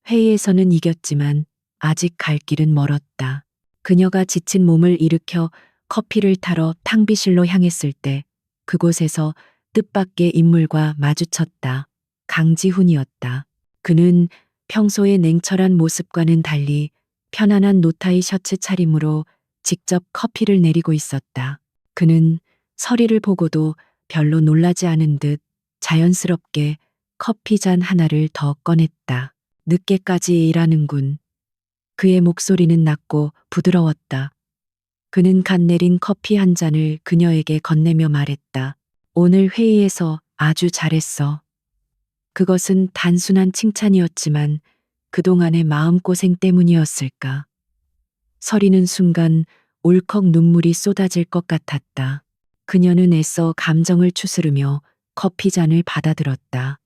회의에서는 이겼지만 아직 갈 길은 멀었다. 그녀가 지친 몸을 일으켜 커피를 타러 탕비실로 향했을 때 그곳에서 뜻밖의 인물과 마주쳤다. 강지훈이었다. 그는 평소의 냉철한 모습과는 달리 편안한 노타이 셔츠 차림으로 직접 커피를 내리고 있었다. 그는 서리를 보고도 별로 놀라지 않은 듯 자연스럽게 커피 잔 하나를 더 꺼냈다. 늦게까지 일하는군. 그의 목소리는 낮고 부드러웠다. 그는 갓 내린 커피 한 잔을 그녀에게 건네며 말했다. 오늘 회의에서 아주 잘했어. 그것은 단순한 칭찬이었지만 그동안의 마음고생 때문이었을까. 서리는 순간 울컥 눈물이 쏟아질 것 같았다. 그녀는 애써 감정을 추스르며 커피 잔을 받아들었다.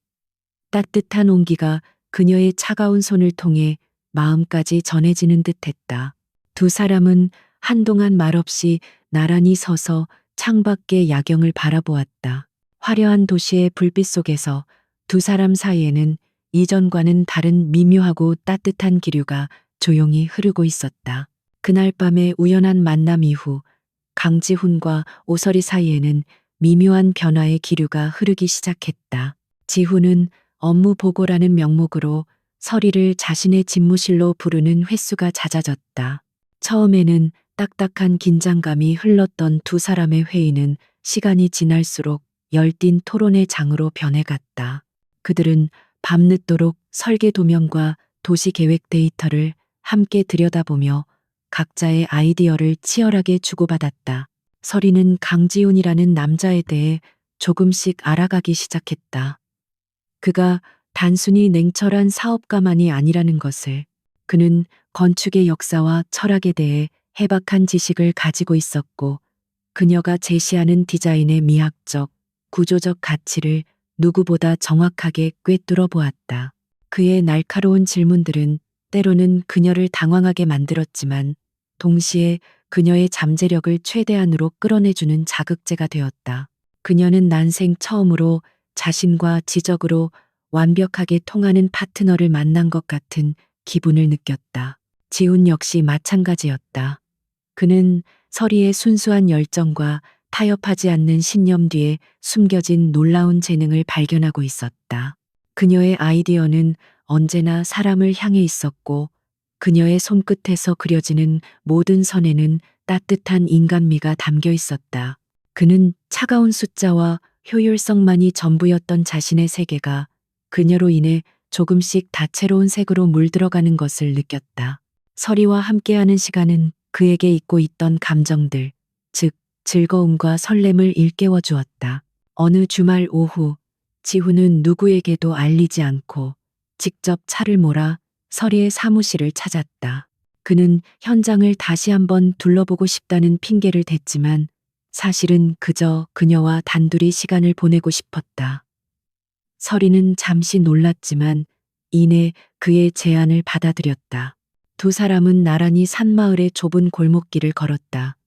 따뜻한 온기가 그녀의 차가운 손을 통해 마음까지 전해지는 듯했다. 두 사람은 한동안 말없이 나란히 서서 창밖의 야경을 바라보았다. 화려한 도시의 불빛 속에서 두 사람 사이에는 이전과는 다른 미묘하고 따뜻한 기류가 조용히 흐르고 있었다. 그날 밤의 우연한 만남 이후 강지훈과 오설이 사이에는 미묘한 변화의 기류가 흐르기 시작했다. 지훈은 업무 보고라는 명목으로 서리를 자신의 집무실로 부르는 횟수가 잦아졌다. 처음에는 딱딱한 긴장감이 흘렀던 두 사람의 회의는 시간이 지날수록 열띤 토론의 장으로 변해갔다. 그들은 밤늦도록 설계 도면과 도시 계획 데이터를 함께 들여다보며 각자의 아이디어를 치열하게 주고받았다. 서리는 강지훈이라는 남자에 대해 조금씩 알아가기 시작했다. 그가 단순히 냉철한 사업가만이 아니라는 것을. 그는 건축의 역사와 철학에 대해 해박한 지식을 가지고 있었고 그녀가 제시하는 디자인의 미학적, 구조적 가치를 누구보다 정확하게 꿰뚫어 보았다. 그의 날카로운 질문들은 때로는 그녀를 당황하게 만들었지만 동시에 그녀의 잠재력을 최대한으로 끌어내주는 자극제가 되었다. 그녀는 난생 처음으로 자신과 지적으로 완벽하게 통하는 파트너를 만난 것 같은 기분을 느꼈다. 지훈 역시 마찬가지였다. 그는 서리의 순수한 열정과 타협하지 않는 신념 뒤에 숨겨진 놀라운 재능을 발견하고 있었다. 그녀의 아이디어는 언제나 사람을 향해 있었고 그녀의 손끝에서 그려지는 모든 선에는 따뜻한 인간미가 담겨 있었다. 그는 차가운 숫자와 효율성만이 전부였던 자신의 세계가 그녀로 인해 조금씩 다채로운 색으로 물들어가는 것을 느꼈다. 서리와 함께하는 시간은 그에게 잊고 있던 감정들, 즉 즐거움과 설렘을 일깨워 주었다. 어느 주말 오후 지훈은 누구에게도 알리지 않고 직접 차를 몰아 서리의 사무실을 찾았다. 그는 현장을 다시 한번 둘러보고 싶다는 핑계를 댔지만 사실은 그저 그녀와 단둘이 시간을 보내고 싶었다. 서리는 잠시 놀랐지만 이내 그의 제안을 받아들였다. 두 사람은 나란히 산마을의 좁은 골목길을 걸었다.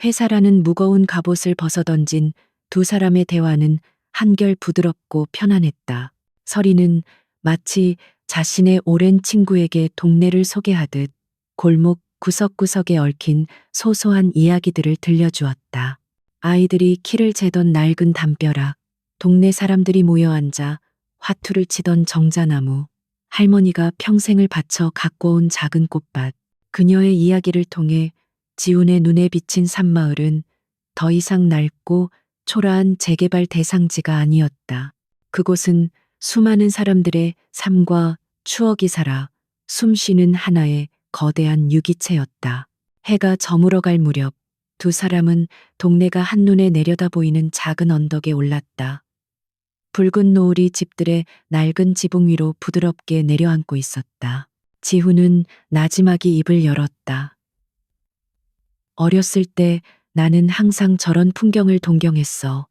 회사라는 무거운 갑옷을 벗어던진 두 사람의 대화는 한결 부드럽고 편안했다. 서리는 마치 자신의 오랜 친구에게 동네를 소개하듯 골목 구석구석에 얽힌 소소한 이야기들을 들려주었다. 아이들이 키를 재던 낡은 담벼락, 동네 사람들이 모여 앉아 화투를 치던 정자나무, 할머니가 평생을 바쳐 갖고 온 작은 꽃밭, 그녀의 이야기를 통해 지훈의 눈에 비친 산마을은 더 이상 낡고 초라한 재개발 대상지가 아니었다. 그곳은 수많은 사람들의 삶과 추억이 살아 숨쉬는 하나의 거대한 유기체였다. 해가 저물어갈 무렵 두 사람은 동네가 한눈에 내려다 보이는 작은 언덕에 올랐다. 붉은 노을이 집들의 낡은 지붕 위로 부드럽게 내려앉고 있었다. 지훈은 나지막이 입을 열었다. 어렸을 때 나는 항상 저런 풍경을 동경했어.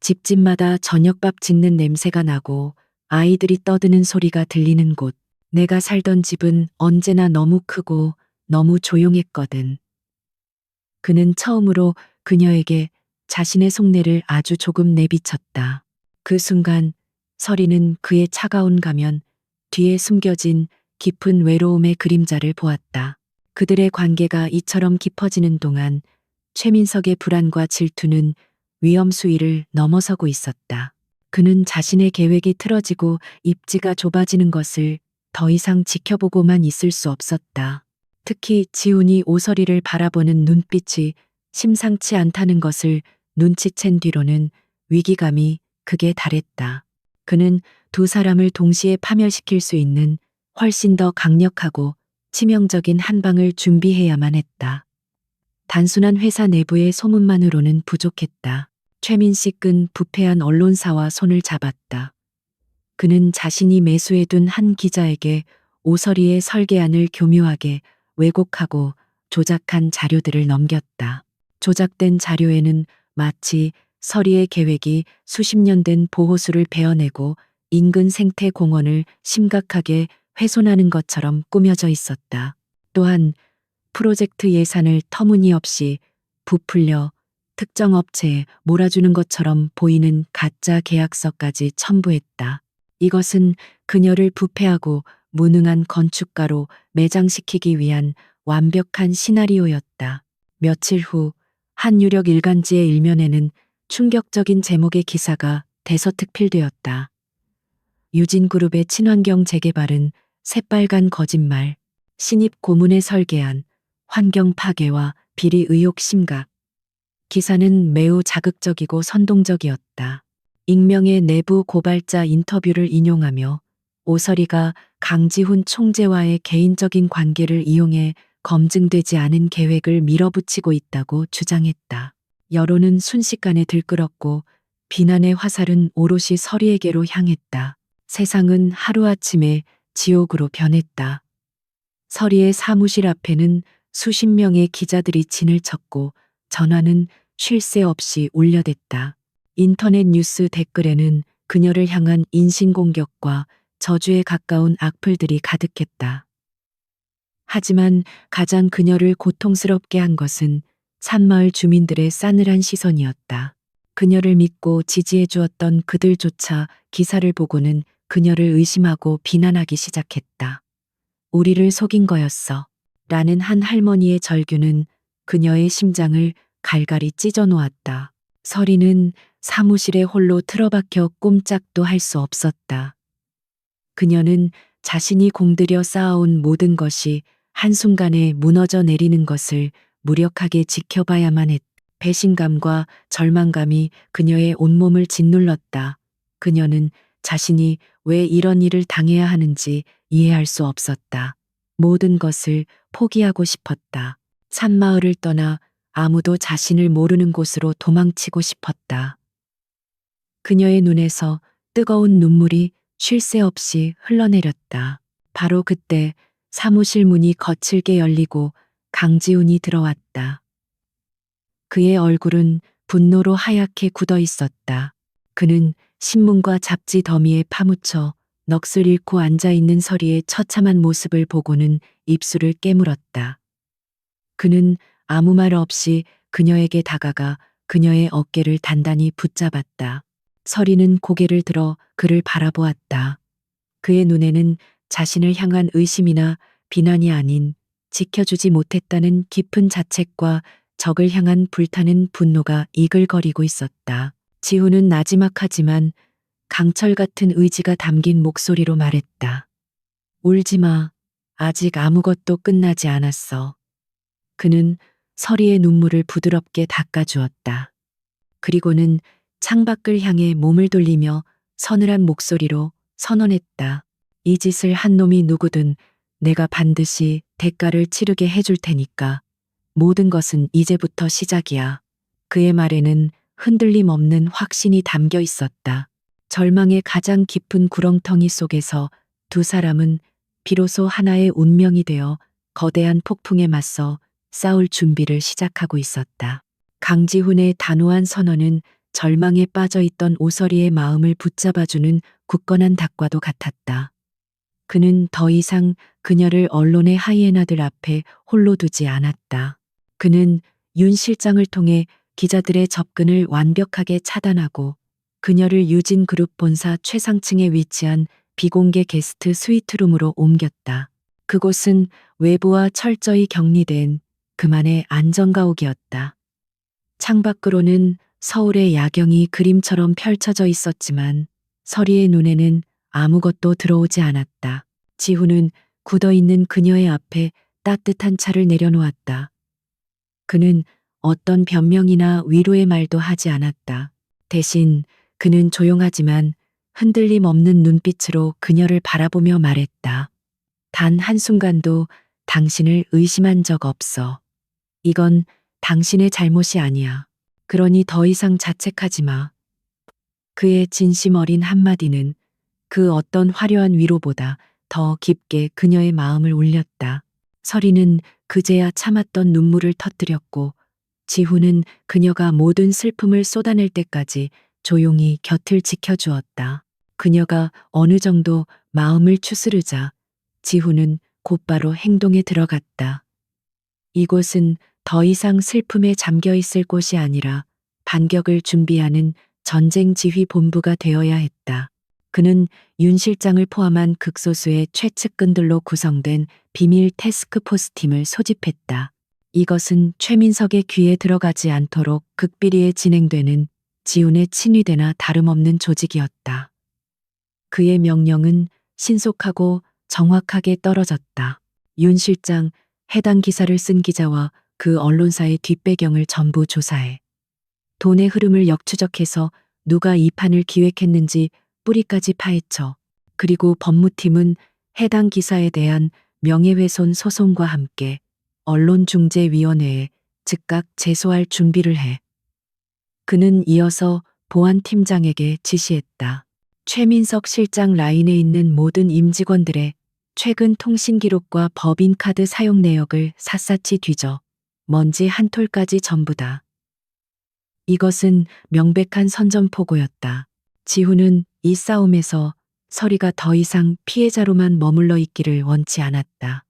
집집마다 저녁밥 짓는 냄새가 나고 아이들이 떠드는 소리가 들리는 곳. 내가 살던 집은 언제나 너무 크고 너무 조용했거든. 그는 처음으로 그녀에게 자신의 속내를 아주 조금 내비쳤다. 그 순간 서리는 그의 차가운 가면 뒤에 숨겨진 깊은 외로움의 그림자를 보았다. 그들의 관계가 이처럼 깊어지는 동안 최민석의 불안과 질투는 위험 수위를 넘어서고 있었다. 그는 자신의 계획이 틀어지고 입지가 좁아지는 것을 더 이상 지켜보고만 있을 수 없었다. 특히 지훈이 오서리를 바라보는 눈빛이 심상치 않다는 것을 눈치챈 뒤로는 위기감이 극에 달했다. 그는 두 사람을 동시에 파멸시킬 수 있는 훨씬 더 강력하고 치명적인 한 방을 준비해야만 했다. 단순한 회사 내부의 소문만으로는 부족했다. 최민식은 부패한 언론사와 손을 잡았다. 그는 자신이 매수해둔 한 기자에게 오서리의 설계안을 교묘하게 왜곡하고 조작한 자료들을 넘겼다. 조작된 자료에는 마치 서리의 계획이 수십 년 된 보호수를 베어내고 인근 생태 공원을 심각하게 훼손하는 것처럼 꾸며져 있었다. 또한 프로젝트 예산을 터무니없이 부풀려 특정 업체에 몰아주는 것처럼 보이는 가짜 계약서까지 첨부했다. 이것은 그녀를 부패하고 무능한 건축가로 매장시키기 위한 완벽한 시나리오였다. 며칠 후 한 유력 일간지의 일면에는 충격적인 제목의 기사가 대서특필되었다. 유진그룹의 친환경 재개발은 새빨간 거짓말, 신입 고문의 설계안, 환경 파괴와 비리 의혹 심각. 기사는 매우 자극적이고 선동적이었다. 익명의 내부 고발자 인터뷰를 인용하며 오서리가 강지훈 총재와의 개인적인 관계를 이용해 검증되지 않은 계획을 밀어붙이고 있다고 주장했다. 여론은 순식간에 들끓었고 비난의 화살은 오롯이 서리에게로 향했다. 세상은 하루아침에 지옥으로 변했다. 서리의 사무실 앞에는 수십 명의 기자들이 진을 쳤고 전화는 쉴 새 없이 울려댔다. 인터넷 뉴스 댓글에는 그녀를 향한 인신공격과 저주에 가까운 악플들이 가득했다. 하지만 가장 그녀를 고통스럽게 한 것은 산마을 주민들의 싸늘한 시선이었다. 그녀를 믿고 지지해 주었던 그들조차 기사를 보고는 그녀를 의심하고 비난하기 시작했다. 우리를 속인 거였어. 라는 한 할머니의 절규는 그녀의 심장을 갈갈이 찢어 놓았다. 서리는 사무실에 홀로 틀어박혀 꼼짝도 할 수 없었다. 그녀는 자신이 공들여 쌓아온 모든 것이 한순간에 무너져 내리는 것을 무력하게 지켜봐야만 했다. 배신감과 절망감이 그녀의 온몸을 짓눌렀다. 그녀는 자신이 왜 이런 일을 당해야 하는지 이해할 수 없었다. 모든 것을 포기하고 싶었다. 산마을을 떠나 아무도 자신을 모르는 곳으로 도망치고 싶었다. 그녀의 눈에서 뜨거운 눈물이 쉴 새 없이 흘러내렸다. 바로 그때 사무실 문이 거칠게 열리고 강지훈이 들어왔다. 그의 얼굴은 분노로 하얗게 굳어 있었다. 그는 신문과 잡지 더미에 파묻혀 넋을 잃고 앉아있는 서리의 처참한 모습을 보고는 입술을 깨물었다. 그는 아무 말 없이 그녀에게 다가가 그녀의 어깨를 단단히 붙잡았다. 서리는 고개를 들어 그를 바라보았다. 그의 눈에는 자신을 향한 의심이나 비난이 아닌 지켜주지 못했다는 깊은 자책과 적을 향한 불타는 분노가 이글거리고 있었다. 지훈은 나지막하지만 강철 같은 의지가 담긴 목소리로 말했다. 울지 마. 아직 아무것도 끝나지 않았어. 그는 서리의 눈물을 부드럽게 닦아주었다. 그리고는 창밖을 향해 몸을 돌리며 서늘한 목소리로 선언했다. 이 짓을 한 놈이 누구든 내가 반드시 대가를 치르게 해줄 테니까. 모든 것은 이제부터 시작이야. 그의 말에는 흔들림 없는 확신이 담겨 있었다. 절망의 가장 깊은 구렁텅이 속에서 두 사람은 비로소 하나의 운명이 되어 거대한 폭풍에 맞서 싸울 준비를 시작하고 있었다. 강지훈의 단호한 선언은 절망에 빠져 있던 오설이의 마음을 붙잡아주는 굳건한 닭과도 같았다. 그는 더 이상 그녀를 언론의 하이에나들 앞에 홀로 두지 않았다. 그는 윤 실장을 통해 기자들의 접근을 완벽하게 차단하고 그녀를 유진 그룹 본사 최상층에 위치한 비공개 게스트 스위트룸으로 옮겼다. 그곳은 외부와 철저히 격리된 그만의 안전가옥이었다. 창밖으로는 서울의 야경이 그림처럼 펼쳐져 있었지만 서리의 눈에는 아무것도 들어오지 않았다. 지훈은 굳어있는 그녀의 앞에 따뜻한 차를 내려놓았다. 그는 어떤 변명이나 위로의 말도 하지 않았다. 대신 그는 조용하지만 흔들림 없는 눈빛으로 그녀를 바라보며 말했다. 단 한순간도 당신을 의심한 적 없어. 이건 당신의 잘못이 아니야. 그러니 더 이상 자책하지 마. 그의 진심 어린 한마디는 그 어떤 화려한 위로보다 더 깊게 그녀의 마음을 울렸다. 서리는 그제야 참았던 눈물을 터뜨렸고 지훈은 그녀가 모든 슬픔을 쏟아낼 때까지 조용히 곁을 지켜주었다. 그녀가 어느 정도 마음을 추스르자 지훈은 곧바로 행동에 들어갔다. 이곳은 더 이상 슬픔에 잠겨 있을 곳이 아니라 반격을 준비하는 전쟁 지휘 본부가 되어야 했다. 그는 윤 실장을 포함한 극소수의 최측근들로 구성된 비밀 태스크포스 팀을 소집했다. 이것은 최민석의 귀에 들어가지 않도록 극비리에 진행되는 지훈의 친위대나 다름없는 조직이었다. 그의 명령은 신속하고 정확하게 떨어졌다. 윤 실장, 해당 기사를 쓴 기자와 그 언론사의 뒷배경을 전부 조사해. 돈의 흐름을 역추적해서 누가 이 판을 기획했는지 뿌리까지 파헤쳐. 그리고 법무팀은 해당 기사에 대한 명예훼손 소송과 함께 언론중재위원회에 즉각 제소할 준비를 해. 그는 이어서 보안팀장에게 지시했다. 최민석 실장 라인에 있는 모든 임직원들의 최근 통신 기록과 법인카드 사용 내역을 샅샅이 뒤져 먼지 한 톨까지 전부 다. 이것은 명백한 선전포고였다. 지훈은 이 싸움에서 서리가 더 이상 피해자로만 머물러 있기를 원치 않았다.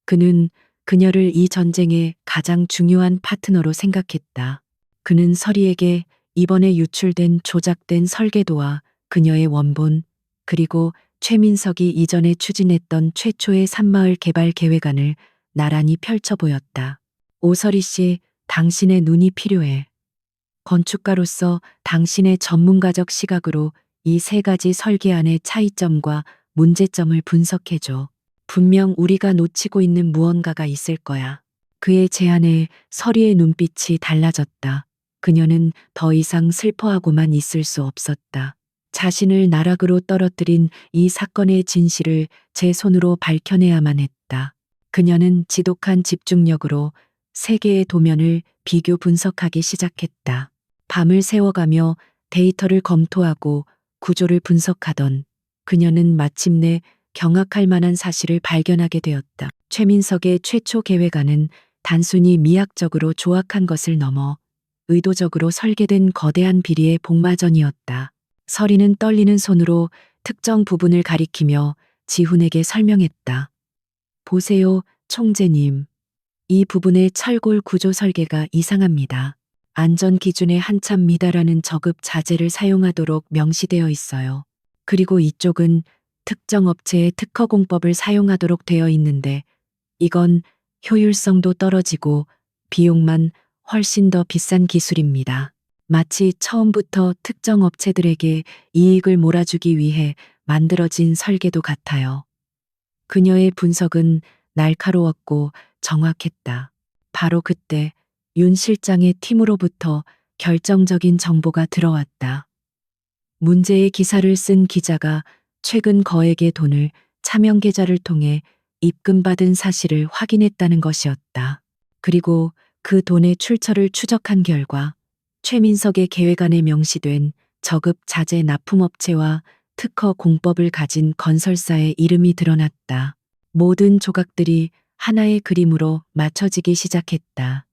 그는 그녀를 이 전쟁의 가장 중요한 파트너로 생각했다. 그는 서리에게 이번에 유출된 조작된 설계도와 그녀의 원본, 그리고 최민석이 이전에 추진했던 최초의 산마을 개발 계획안을 나란히 펼쳐 보였다. 오설이 씨, 당신의 눈이 필요해. 건축가로서 당신의 전문가적 시각으로 이 세 가지 설계안의 차이점과 문제점을 분석해줘. 분명 우리가 놓치고 있는 무언가가 있을 거야. 그의 제안에 서리의 눈빛이 달라졌다. 그녀는 더 이상 슬퍼하고만 있을 수 없었다. 자신을 나락으로 떨어뜨린 이 사건의 진실을 제 손으로 밝혀내야만 했다. 그녀는 지독한 집중력으로 세 개의 도면을 비교 분석하기 시작했다. 밤을 새워가며 데이터를 검토하고 구조를 분석하던 그녀는 마침내 경악할 만한 사실을 발견하게 되었다. 최민석의 최초 계획안은 단순히 미학적으로 조악한 것을 넘어 의도적으로 설계된 거대한 비리의 복마전이었다. 서리는 떨리는 손으로 특정 부분을 가리키며 지훈에게 설명했다. 보세요, 총재님. 이 부분의 철골 구조 설계가 이상합니다. 안전 기준에 한참 미달하는 저급 자재를 사용하도록 명시되어 있어요. 그리고 이쪽은 특정 업체의 특허 공법을 사용하도록 되어 있는데 이건 효율성도 떨어지고 비용만 훨씬 더 비싼 기술입니다. 마치 처음부터 특정 업체들에게 이익을 몰아주기 위해 만들어진 설계도 같아요. 그녀의 분석은 날카로웠고 정확했다. 바로 그때 윤 실장의 팀으로부터 결정적인 정보가 들어왔다. 문제의 기사를 쓴 기자가 최근 거액의 돈을 차명 계좌를 통해 입금받은 사실을 확인했다는 것이었다. 그리고 그 돈의 출처를 추적한 결과 최민석의 계획안에 명시된 저급 자재 납품업체와 특허 공법을 가진 건설사의 이름이 드러났다. 모든 조각들이 하나의 그림으로 맞춰지기 시작했다.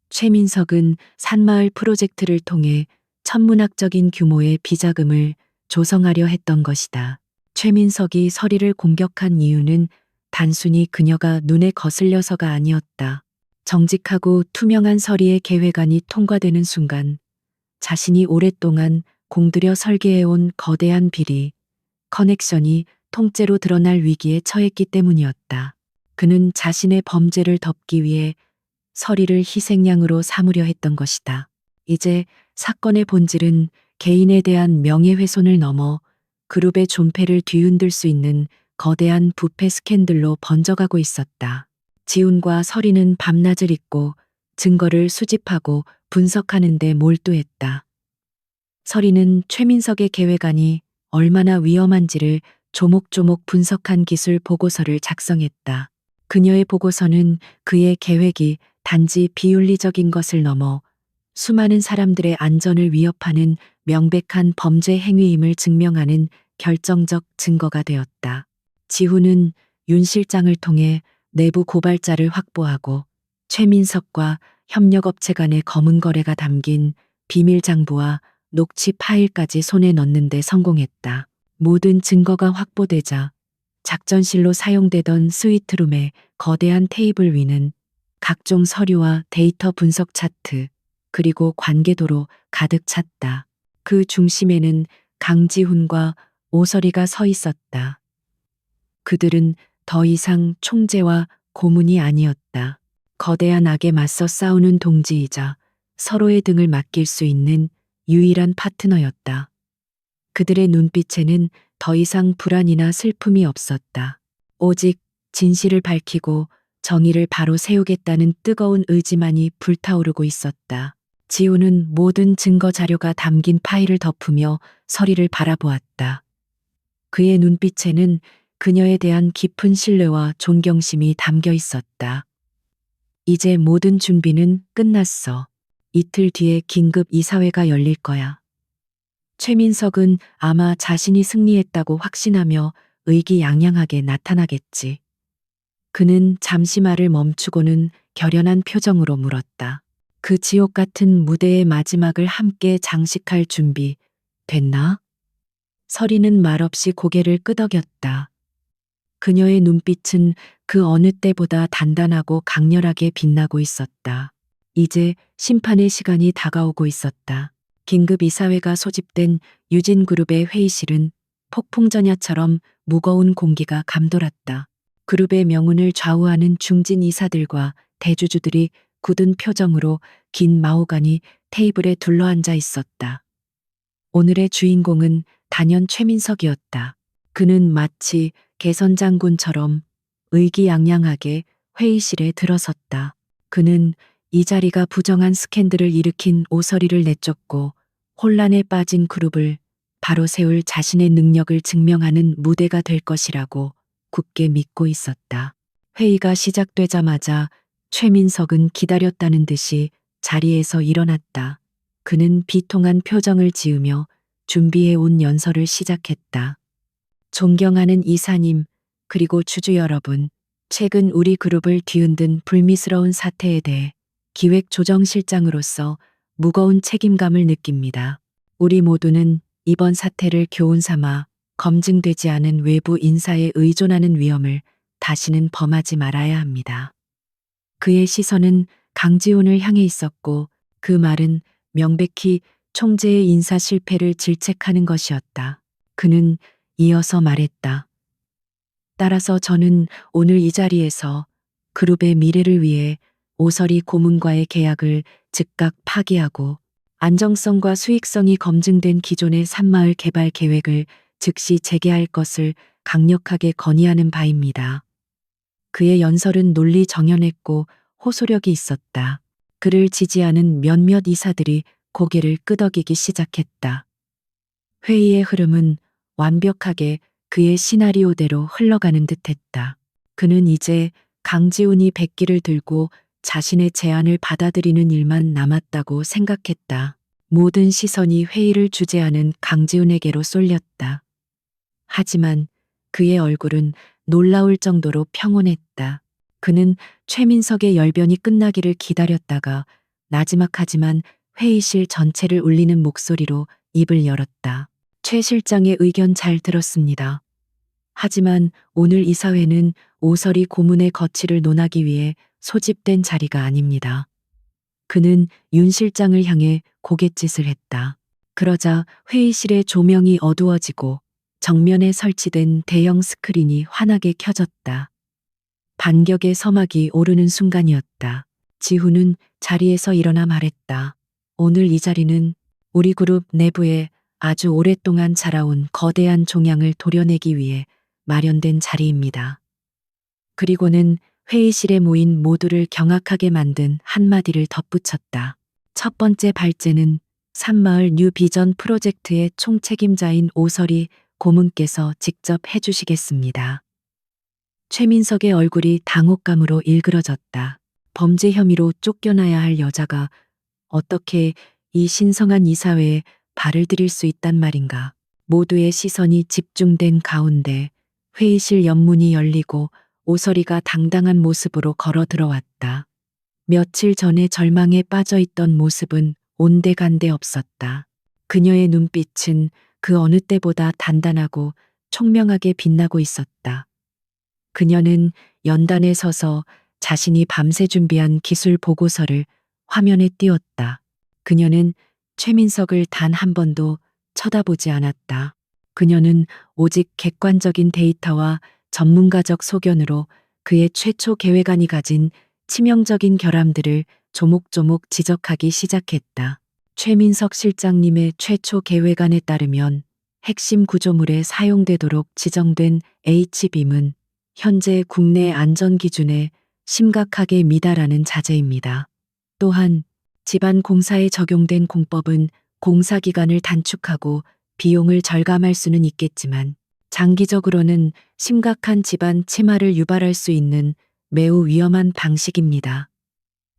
최민석은 산마을 프로젝트를 통해 천문학적인 규모의 비자금을 조성하려 했던 것이다. 최민석이 서리를 공격한 이유는 단순히 그녀가 눈에 거슬려서가 아니었다. 정직하고 투명한 서리의 계획안이 통과되는 순간 자신이 오랫동안 공들여 설계해온 거대한 비리, 커넥션이 통째로 드러날 위기에 처했기 때문이었다. 그는 자신의 범죄를 덮기 위해 서리를 희생양으로 삼으려 했던 것이다. 이제 사건의 본질은 개인에 대한 명예훼손을 넘어 그룹의 존폐를 뒤흔들 수 있는 거대한 부패 스캔들로 번져가고 있었다. 지훈과 서리는 밤낮을 잇고 증거를 수집하고 분석하는 데 몰두했다. 서리는 최민석의 계획안이 얼마나 위험한지를 조목조목 분석한 기술 보고서를 작성했다. 그녀의 보고서는 그의 계획이 단지 비윤리적인 것을 넘어 수많은 사람들의 안전을 위협하는 명백한 범죄 행위임을 증명하는 결정적 증거가 되었다. 지훈은 윤 실장을 통해 내부 고발자를 확보하고 최민석과 협력업체 간의 검은 거래가 담긴 비밀 장부와 녹취 파일까지 손에 넣는 데 성공했다. 모든 증거가 확보되자 작전실로 사용되던 스위트룸의 거대한 테이블 위는 각종 서류와 데이터 분석 차트, 그리고 관계도로 가득 찼다. 그 중심에는 강지훈과 오설이가 서 있었다. 그들은 더 이상 총재와 고문이 아니었다. 거대한 악에 맞서 싸우는 동지이자 서로의 등을 맡길 수 있는 유일한 파트너였다. 그들의 눈빛에는 더 이상 불안이나 슬픔이 없었다. 오직 진실을 밝히고 정의를 바로 세우겠다는 뜨거운 의지만이 불타오르고 있었다. 지훈은 모든 증거 자료가 담긴 파일을 덮으며 서리를 바라보았다. 그의 눈빛에는 그녀에 대한 깊은 신뢰와 존경심이 담겨 있었다. 이제 모든 준비는 끝났어. 이틀 뒤에 긴급 이사회가 열릴 거야. 최민석은 아마 자신이 승리했다고 확신하며 의기양양하게 나타나겠지. 그는 잠시 말을 멈추고는 결연한 표정으로 물었다. 그 지옥 같은 무대의 마지막을 함께 장식할 준비 됐나? 서리는 말없이 고개를 끄덕였다. 그녀의 눈빛은 그 어느 때보다 단단하고 강렬하게 빛나고 있었다. 이제 심판의 시간이 다가오고 있었다. 긴급 이사회가 소집된 유진그룹의 회의실은 폭풍전야처럼 무거운 공기가 감돌았다. 그룹의 명운을 좌우하는 중진 이사들과 대주주들이 굳은 표정으로 긴 마호간이 테이블에 둘러앉아 있었다. 오늘의 주인공은 단연 최민석이었다. 그는 마치 개선장군처럼 의기양양하게 회의실에 들어섰다. 그는 이 자리가 부정한 스캔들을 일으킨 오설이를 내쫓고 혼란에 빠진 그룹을 바로 세울 자신의 능력을 증명하는 무대가 될 것이라고 굳게 믿고 있었다. 회의가 시작되자마자 최민석은 기다렸다는 듯이 자리에서 일어났다. 그는 비통한 표정을 지으며 준비해온 연설을 시작했다. 존경하는 이사님, 그리고 주주 여러분, 최근 우리 그룹을 뒤흔든 불미스러운 사태에 대해 기획조정실장으로서 무거운 책임감을 느낍니다. 우리 모두는 이번 사태를 교훈 삼아 검증되지 않은 외부 인사에 의존하는 위험을 다시는 범하지 말아야 합니다. 그의 시선은 강지훈을 향해 있었고 그 말은 명백히 총재의 인사 실패를 질책하는 것이었다. 그는 이어서 말했다. 따라서 저는 오늘 이 자리에서 그룹의 미래를 위해 오설이 고문과의 계약을 즉각 파기하고 안정성과 수익성이 검증된 기존의 산마을 개발 계획을 즉시 재개할 것을 강력하게 건의하는 바입니다. 그의 연설은 논리 정연했고 호소력이 있었다. 그를 지지하는 몇몇 이사들이 고개를 끄덕이기 시작했다. 회의의 흐름은 완벽하게 그의 시나리오대로 흘러가는 듯했다. 그는 이제 강지훈이 백기를 들고 자신의 제안을 받아들이는 일만 남았다고 생각했다. 모든 시선이 회의를 주재하는 강지훈에게로 쏠렸다. 하지만 그의 얼굴은 놀라울 정도로 평온했다. 그는 최민석의 열변이 끝나기를 기다렸다가 나지막하지만 회의실 전체를 울리는 목소리로 입을 열었다. 최 실장의 의견 잘 들었습니다. 하지만 오늘 이사회는 오설이 고문의 거취를 논하기 위해 소집된 자리가 아닙니다. 그는 윤 실장을 향해 고갯짓을 했다. 그러자 회의실의 조명이 어두워지고 정면에 설치된 대형 스크린이 환하게 켜졌다. 반격의 서막이 오르는 순간이었다. 지훈은 자리에서 일어나 말했다. 오늘 이 자리는 우리 그룹 내부에 아주 오랫동안 자라온 거대한 종양을 도려내기 위해 마련된 자리입니다. 그리고는 회의실에 모인 모두를 경악하게 만든 한마디를 덧붙였다. 첫 번째 발제는 산마을 뉴 비전 프로젝트의 총책임자인 오설이 고문께서 직접 해주시겠습니다. 최민석의 얼굴이 당혹감으로 일그러졌다. 범죄 혐의로 쫓겨나야 할 여자가 어떻게 이 신성한 이사회에 발을 들일 수 있단 말인가. 모두의 시선이 집중된 가운데 회의실 옆문이 열리고 오설이가 당당한 모습으로 걸어 들어왔다. 며칠 전에 절망에 빠져 있던 모습은 온데간데 없었다. 그녀의 눈빛은 그 어느 때보다 단단하고 총명하게 빛나고 있었다. 그녀는 연단에 서서 자신이 밤새 준비한 기술 보고서를 화면에 띄웠다. 그녀는 최민석을 단 한 번도 쳐다보지 않았다. 그녀는 오직 객관적인 데이터와 전문가적 소견으로 그의 최초 계획안이 가진 치명적인 결함들을 조목조목 지적하기 시작했다. 최민석 실장님의 최초 계획안에 따르면 핵심 구조물에 사용되도록 지정된 H빔은 현재 국내 안전 기준에 심각하게 미달하는 자재입니다. 또한 집안 공사에 적용된 공법은 공사 기간을 단축하고 비용을 절감할 수는 있겠지만 장기적으로는 심각한 집안 침하를 유발할 수 있는 매우 위험한 방식입니다.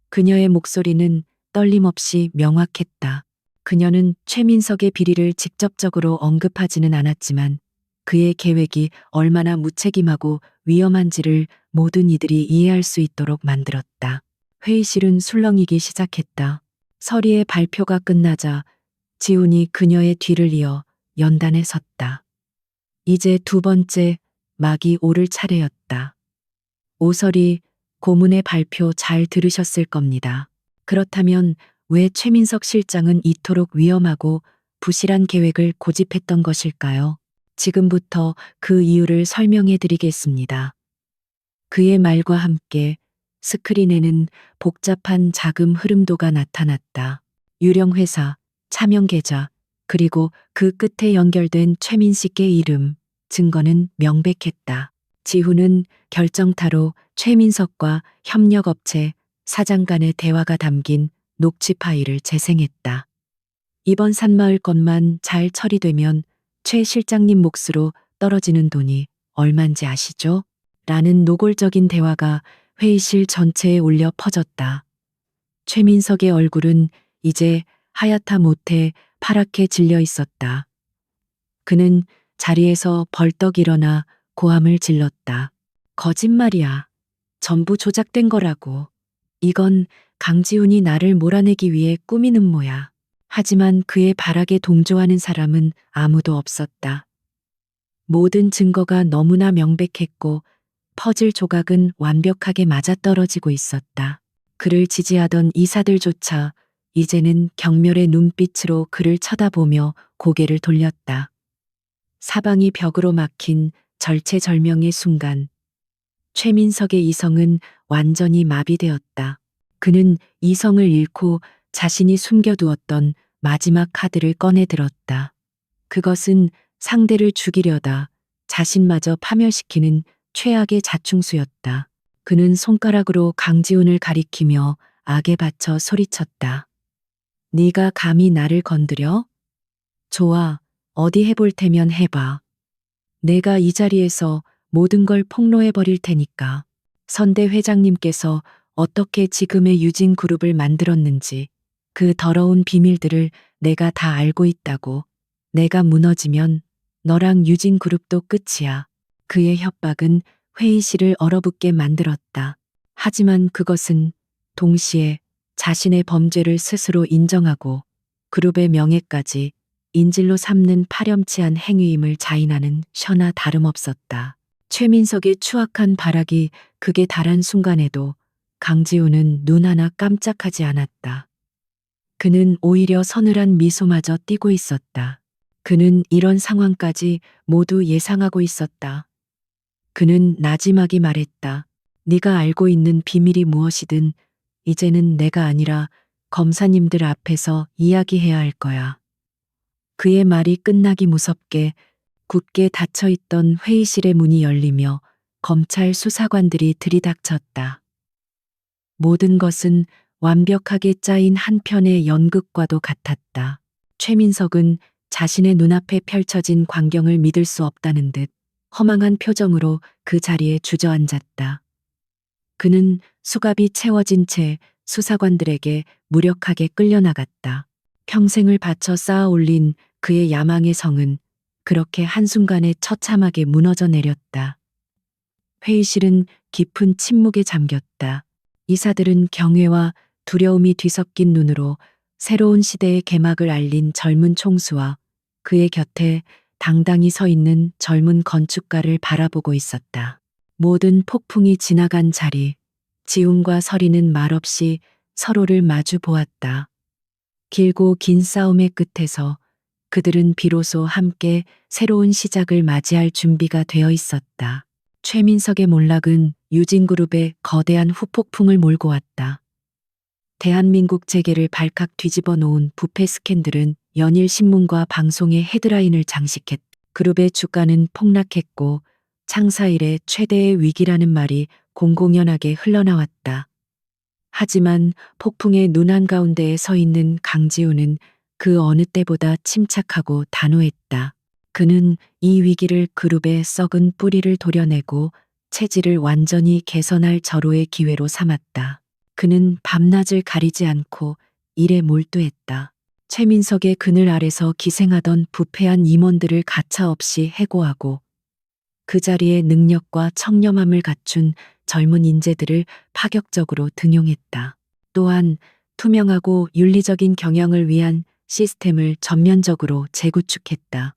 그녀의 목소리는 떨림없이 명확했다. 그녀는 최민석의 비리를 직접적으로 언급하지는 않았지만 그의 계획이 얼마나 무책임하고 위험한지를 모든 이들이 이해할 수 있도록 만들었다. 회의실은 술렁이기 시작했다. 서리의 발표가 끝나자 지훈이 그녀의 뒤를 이어 연단에 섰다. 이제 두 번째 막이 오를 차례였다. 오설이 고문의 발표 잘 들으셨을 겁니다. 그렇다면 왜 최민석 실장은 이토록 위험하고 부실한 계획을 고집했던 것일까요? 지금부터 그 이유를 설명해 드리겠습니다. 그의 말과 함께 스크린에는 복잡한 자금 흐름도가 나타났다. 유령 회사, 차명 계좌, 그리고 그 끝에 연결된 최민식의 이름, 증거는 명백했다. 지훈은 결정타로 최민석과 협력업체 사장 간의 대화가 담긴 녹취 파일을 재생했다. 이번 산마을 건만 잘 처리되면 최 실장님 몫으로 떨어지는 돈이 얼만지 아시죠? 라는 노골적인 대화가 회의실 전체에 울려 퍼졌다. 최민석의 얼굴은 이제 하얗다 못해 파랗게 질려 있었다. 그는 자리에서 벌떡 일어나 고함을 질렀다. 거짓말이야. 전부 조작된 거라고. 이건 강지훈이 나를 몰아내기 위해 꾸민 음모야. 하지만 그의 발악에 동조하는 사람은 아무도 없었다. 모든 증거가 너무나 명백했고 퍼즐 조각은 완벽하게 맞아떨어지고 있었다. 그를 지지하던 이사들조차 이제는 경멸의 눈빛으로 그를 쳐다보며 고개를 돌렸다. 사방이 벽으로 막힌 절체절명의 순간 최민석의 이성은 완전히 마비되었다. 그는 이성을 잃고 자신이 숨겨두었던 마지막 카드를 꺼내 들었다. 그것은 상대를 죽이려다 자신마저 파멸시키는 최악의 자충수였다. 그는 손가락으로 강지훈을 가리키며 악에 받쳐 소리쳤다. 네가 감히 나를 건드려? 좋아, 어디 해볼 테면 해봐. 내가 이 자리에서 모든 걸 폭로해버릴 테니까. 선대 회장님께서 어떻게 지금의 유진 그룹을 만들었는지 그 더러운 비밀들을 내가 다 알고 있다고. 내가 무너지면 너랑 유진 그룹도 끝이야. 그의 협박은 회의실을 얼어붙게 만들었다. 하지만 그것은 동시에 자신의 범죄를 스스로 인정하고 그룹의 명예까지 인질로 삼는 파렴치한 행위임을 자인하는 셔나 다름없었다. 최민석의 추악한 발악이 극에 달한 순간에도 강지우는 눈 하나 깜짝하지 않았다. 그는 오히려 서늘한 미소마저 띠고 있었다. 그는 이런 상황까지 모두 예상하고 있었다. 그는 나지막이 말했다. 네가 알고 있는 비밀이 무엇이든 이제는 내가 아니라 검사님들 앞에서 이야기해야 할 거야. 그의 말이 끝나기 무섭게 굳게 닫혀있던 회의실의 문이 열리며 검찰 수사관들이 들이닥쳤다. 모든 것은 완벽하게 짜인 한 편의 연극과도 같았다. 최민석은 자신의 눈앞에 펼쳐진 광경을 믿을 수 없다는 듯 허망한 표정으로 그 자리에 주저앉았다. 그는 수갑이 채워진 채 수사관들에게 무력하게 끌려나갔다. 평생을 바쳐 쌓아 올린 그의 야망의 성은 그렇게 한순간에 처참하게 무너져 내렸다. 회의실은 깊은 침묵에 잠겼다. 이사들은 경외와 두려움이 뒤섞인 눈으로 새로운 시대의 개막을 알린 젊은 총수와 그의 곁에 당당히 서 있는 젊은 건축가를 바라보고 있었다. 모든 폭풍이 지나간 자리, 지훈과 서리는 말없이 서로를 마주 보았다. 길고 긴 싸움의 끝에서 그들은 비로소 함께 새로운 시작을 맞이할 준비가 되어 있었다. 최민석의 몰락은 유진그룹의 거대한 후폭풍을 몰고 왔다. 대한민국 재계를 발칵 뒤집어 놓은 부패 스캔들은 연일 신문과 방송의 헤드라인을 장식했다. 그룹의 주가는 폭락했고 창사 이래 최대의 위기라는 말이 공공연하게 흘러나왔다. 하지만 폭풍의 눈 한가운데에 서 있는 강지우는 그 어느 때보다 침착하고 단호했다. 그는 이 위기를 그룹의 썩은 뿌리를 도려내고 체질을 완전히 개선할 절호의 기회로 삼았다. 그는 밤낮을 가리지 않고 일에 몰두했다. 최민석의 그늘 아래서 기생하던 부패한 임원들을 가차없이 해고하고 그 자리에 능력과 청렴함을 갖춘 젊은 인재들을 파격적으로 등용했다. 또한 투명하고 윤리적인 경영을 위한 시스템을 전면적으로 재구축했다.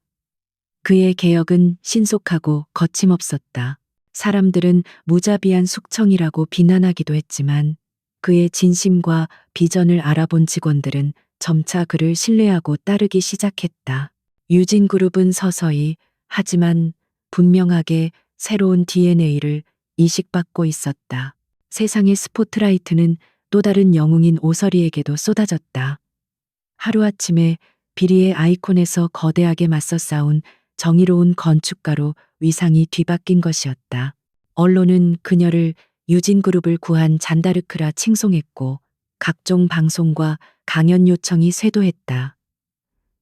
그의 개혁은 신속하고 거침없었다. 사람들은 무자비한 숙청이라고 비난하기도 했지만 그의 진심과 비전을 알아본 직원들은 점차 그를 신뢰하고 따르기 시작했다. 유진그룹은 서서히 하지만 분명하게 새로운 DNA를 이식받고 있었다. 세상의 스포트라이트는 또 다른 영웅인 오설이에게도 쏟아졌다. 하루아침에 비리의 아이콘에서 거대하게 맞서 싸운 정의로운 건축가로 위상이 뒤바뀐 것이었다. 언론은 그녀를 유진그룹을 구한 잔다르크라 칭송했고 각종 방송과 강연 요청이 쇄도했다.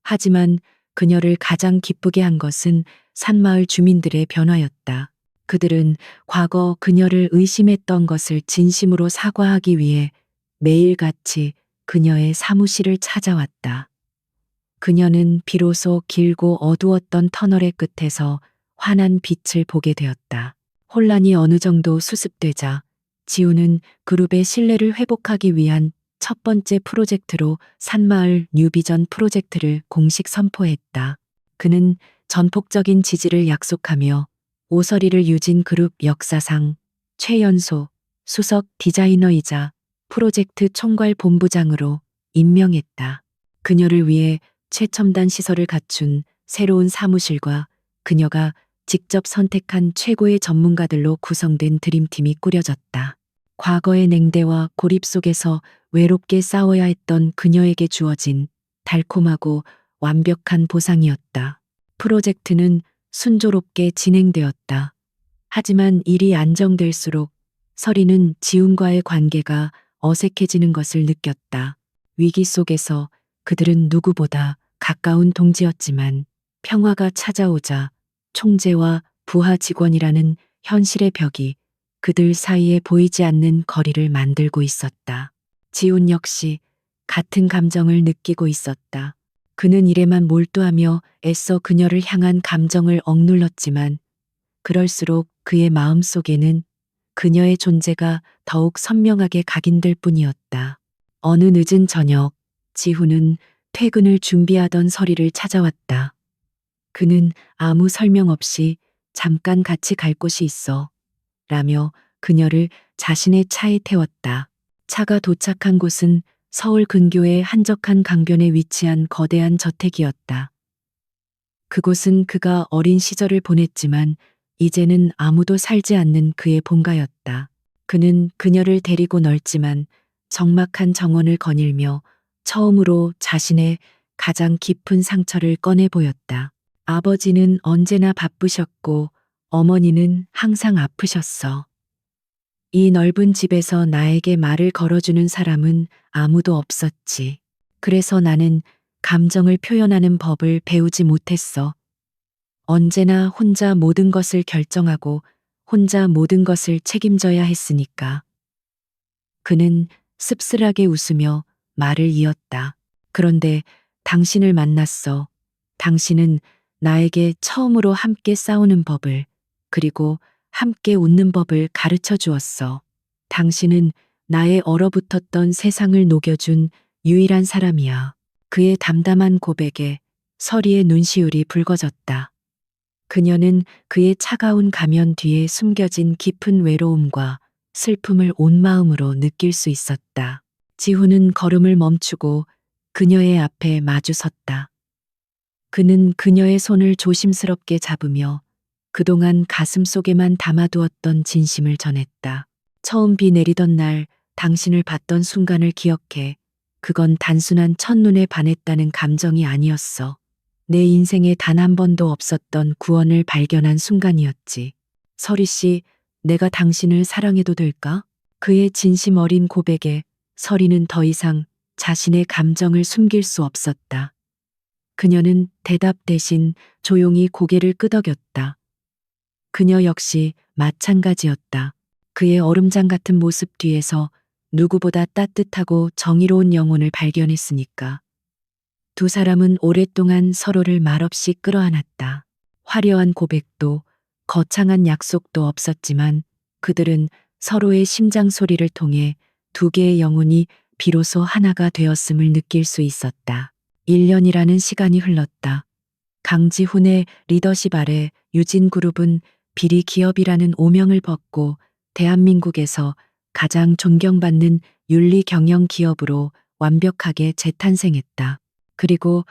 하지만 그녀를 가장 기쁘게 한 것은 산마을 주민들의 변화였다. 그들은 과거 그녀를 의심했던 것을 진심으로 사과하기 위해 매일같이 그녀의 사무실을 찾아왔다. 그녀는 비로소 길고 어두웠던 터널의 끝에서 환한 빛을 보게 되었다. 혼란이 어느 정도 수습되자 지우는 그룹의 신뢰를 회복하기 위한 첫 번째 프로젝트로 산마을 뉴비전 프로젝트를 공식 선포했다. 그는 전폭적인 지지를 약속하며 오서리를 유진그룹 역사상 최연소 수석 디자이너이자 프로젝트 총괄 본부장으로 임명했다. 그녀를 위해 최첨단 시설을 갖춘 새로운 사무실과 그녀가 직접 선택한 최고의 전문가들로 구성된 드림팀이 꾸려졌다. 과거의 냉대와 고립 속에서 외롭게 싸워야 했던 그녀에게 주어진 달콤하고 완벽한 보상이었다. 프로젝트는 순조롭게 진행되었다. 하지만 일이 안정될수록 서리는 지훈과의 관계가 어색해지는 것을 느꼈다. 위기 속에서 그들은 누구보다 가까운 동지였지만 평화가 찾아오자 총재와 부하 직원이라는 현실의 벽이 그들 사이에 보이지 않는 거리를 만들고 있었다. 지훈 역시 같은 감정을 느끼고 있었다. 그는 일에만 몰두하며 애써 그녀를 향한 감정을 억눌렀지만 그럴수록 그의 마음 속에는 그녀의 존재가 더욱 선명하게 각인될 뿐이었다. 어느 늦은 저녁, 지훈은 퇴근을 준비하던 서리를 찾아왔다. 그는 아무 설명 없이 잠깐 같이 갈 곳이 있어 라며 그녀를 자신의 차에 태웠다. 차가 도착한 곳은 서울 근교의 한적한 강변에 위치한 거대한 저택이었다. 그곳은 그가 어린 시절을 보냈지만 이제는 아무도 살지 않는 그의 본가였다. 그는 그녀를 데리고 넓지만 적막한 정원을 거닐며 처음으로 자신의 가장 깊은 상처를 꺼내 보였다. 아버지는 언제나 바쁘셨고 어머니는 항상 아프셨어. 이 넓은 집에서 나에게 말을 걸어주는 사람은 아무도 없었지. 그래서 나는 감정을 표현하는 법을 배우지 못했어. 언제나 혼자 모든 것을 결정하고 혼자 모든 것을 책임져야 했으니까. 그는 씁쓸하게 웃으며 말을 이었다. 그런데 당신을 만났어. 당신은 나에게 처음으로 함께 싸우는 법을, 그리고 함께 웃는 법을 가르쳐 주었어. 당신은 나의 얼어붙었던 세상을 녹여준 유일한 사람이야. 그의 담담한 고백에 서리의 눈시울이 붉어졌다. 그녀는 그의 차가운 가면 뒤에 숨겨진 깊은 외로움과 슬픔을 온 마음으로 느낄 수 있었다. 지훈은 걸음을 멈추고 그녀의 앞에 마주 섰다. 그는 그녀의 손을 조심스럽게 잡으며 그동안 가슴 속에만 담아두었던 진심을 전했다. 처음 비 내리던 날 당신을 봤던 순간을 기억해. 그건 단순한 첫눈에 반했다는 감정이 아니었어. 내 인생에 단 한 번도 없었던 구원을 발견한 순간이었지. 서리 씨, 내가 당신을 사랑해도 될까? 그의 진심 어린 고백에 서리는 더 이상 자신의 감정을 숨길 수 없었다. 그녀는 대답 대신 조용히 고개를 끄덕였다. 그녀 역시 마찬가지였다. 그의 얼음장 같은 모습 뒤에서 누구보다 따뜻하고 정의로운 영혼을 발견했으니까. 두 사람은 오랫동안 서로를 말없이 끌어안았다. 화려한 고백도 거창한 약속도 없었지만 그들은 서로의 심장 소리를 통해 두 개의 영혼이 비로소 하나가 되었음을 느낄 수 있었다. 1년이라는 시간이 흘렀다. 강지훈의 리더십 아래 유진그룹은 비리 기업이라는 오명을 벗고 대한민국에서 가장 존경받는 윤리 경영 기업으로 완벽하게 재탄생했다. 그리고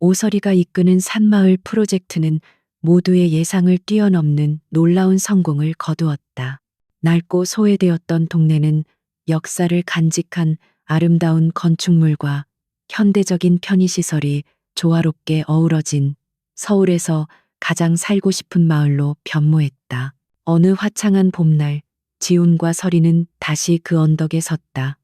오서리가 이끄는 산마을 프로젝트는 모두의 예상을 뛰어넘는 놀라운 성공을 거두었다. 낡고 소외되었던 동네는 역사를 간직한 아름다운 건축물과 현대적인 편의시설이 조화롭게 어우러진 서울에서 가장 살고 싶은 마을로 변모했다. 어느 화창한 봄날, 지훈과 서리는 다시 그 언덕에 섰다.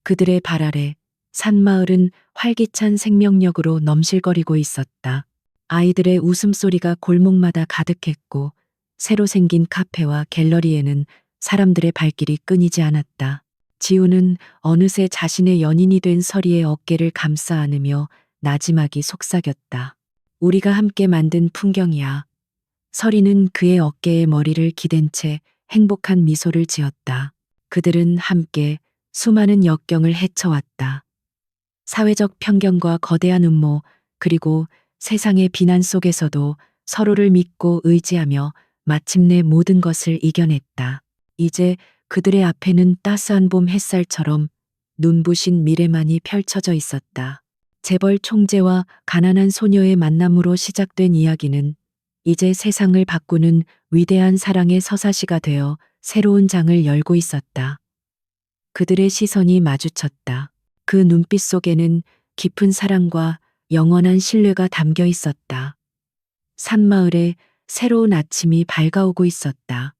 그들의 발 아래 산마을은 활기찬 생명력으로 넘실거리고 있었다. 아이들의 웃음소리가 골목마다 가득했고 새로 생긴 카페와 갤러리에는 사람들의 발길이 끊이지 않았다. 지훈은 어느새 자신의 연인이 된 서리의 어깨를 감싸 안으며 나지막이 속삭였다. 우리가 함께 만든 풍경이야. 서리는 그의 어깨에 머리를 기댄 채 행복한 미소를 지었다. 그들은 함께 수많은 역경을 헤쳐왔다. 사회적 편견과 거대한 음모, 그리고 세상의 비난 속에서도 서로를 믿고 의지하며 마침내 모든 것을 이겨냈다. 이제 그들의 앞에는 따스한 봄 햇살처럼 눈부신 미래만이 펼쳐져 있었다. 재벌 총재와 가난한 소녀의 만남으로 시작된 이야기는 이제 세상을 바꾸는 위대한 사랑의 서사시가 되어 새로운 장을 열고 있었다. 그들의 시선이 마주쳤다. 그 눈빛 속에는 깊은 사랑과 영원한 신뢰가 담겨 있었다. 산마을에 새로운 아침이 밝아오고 있었다.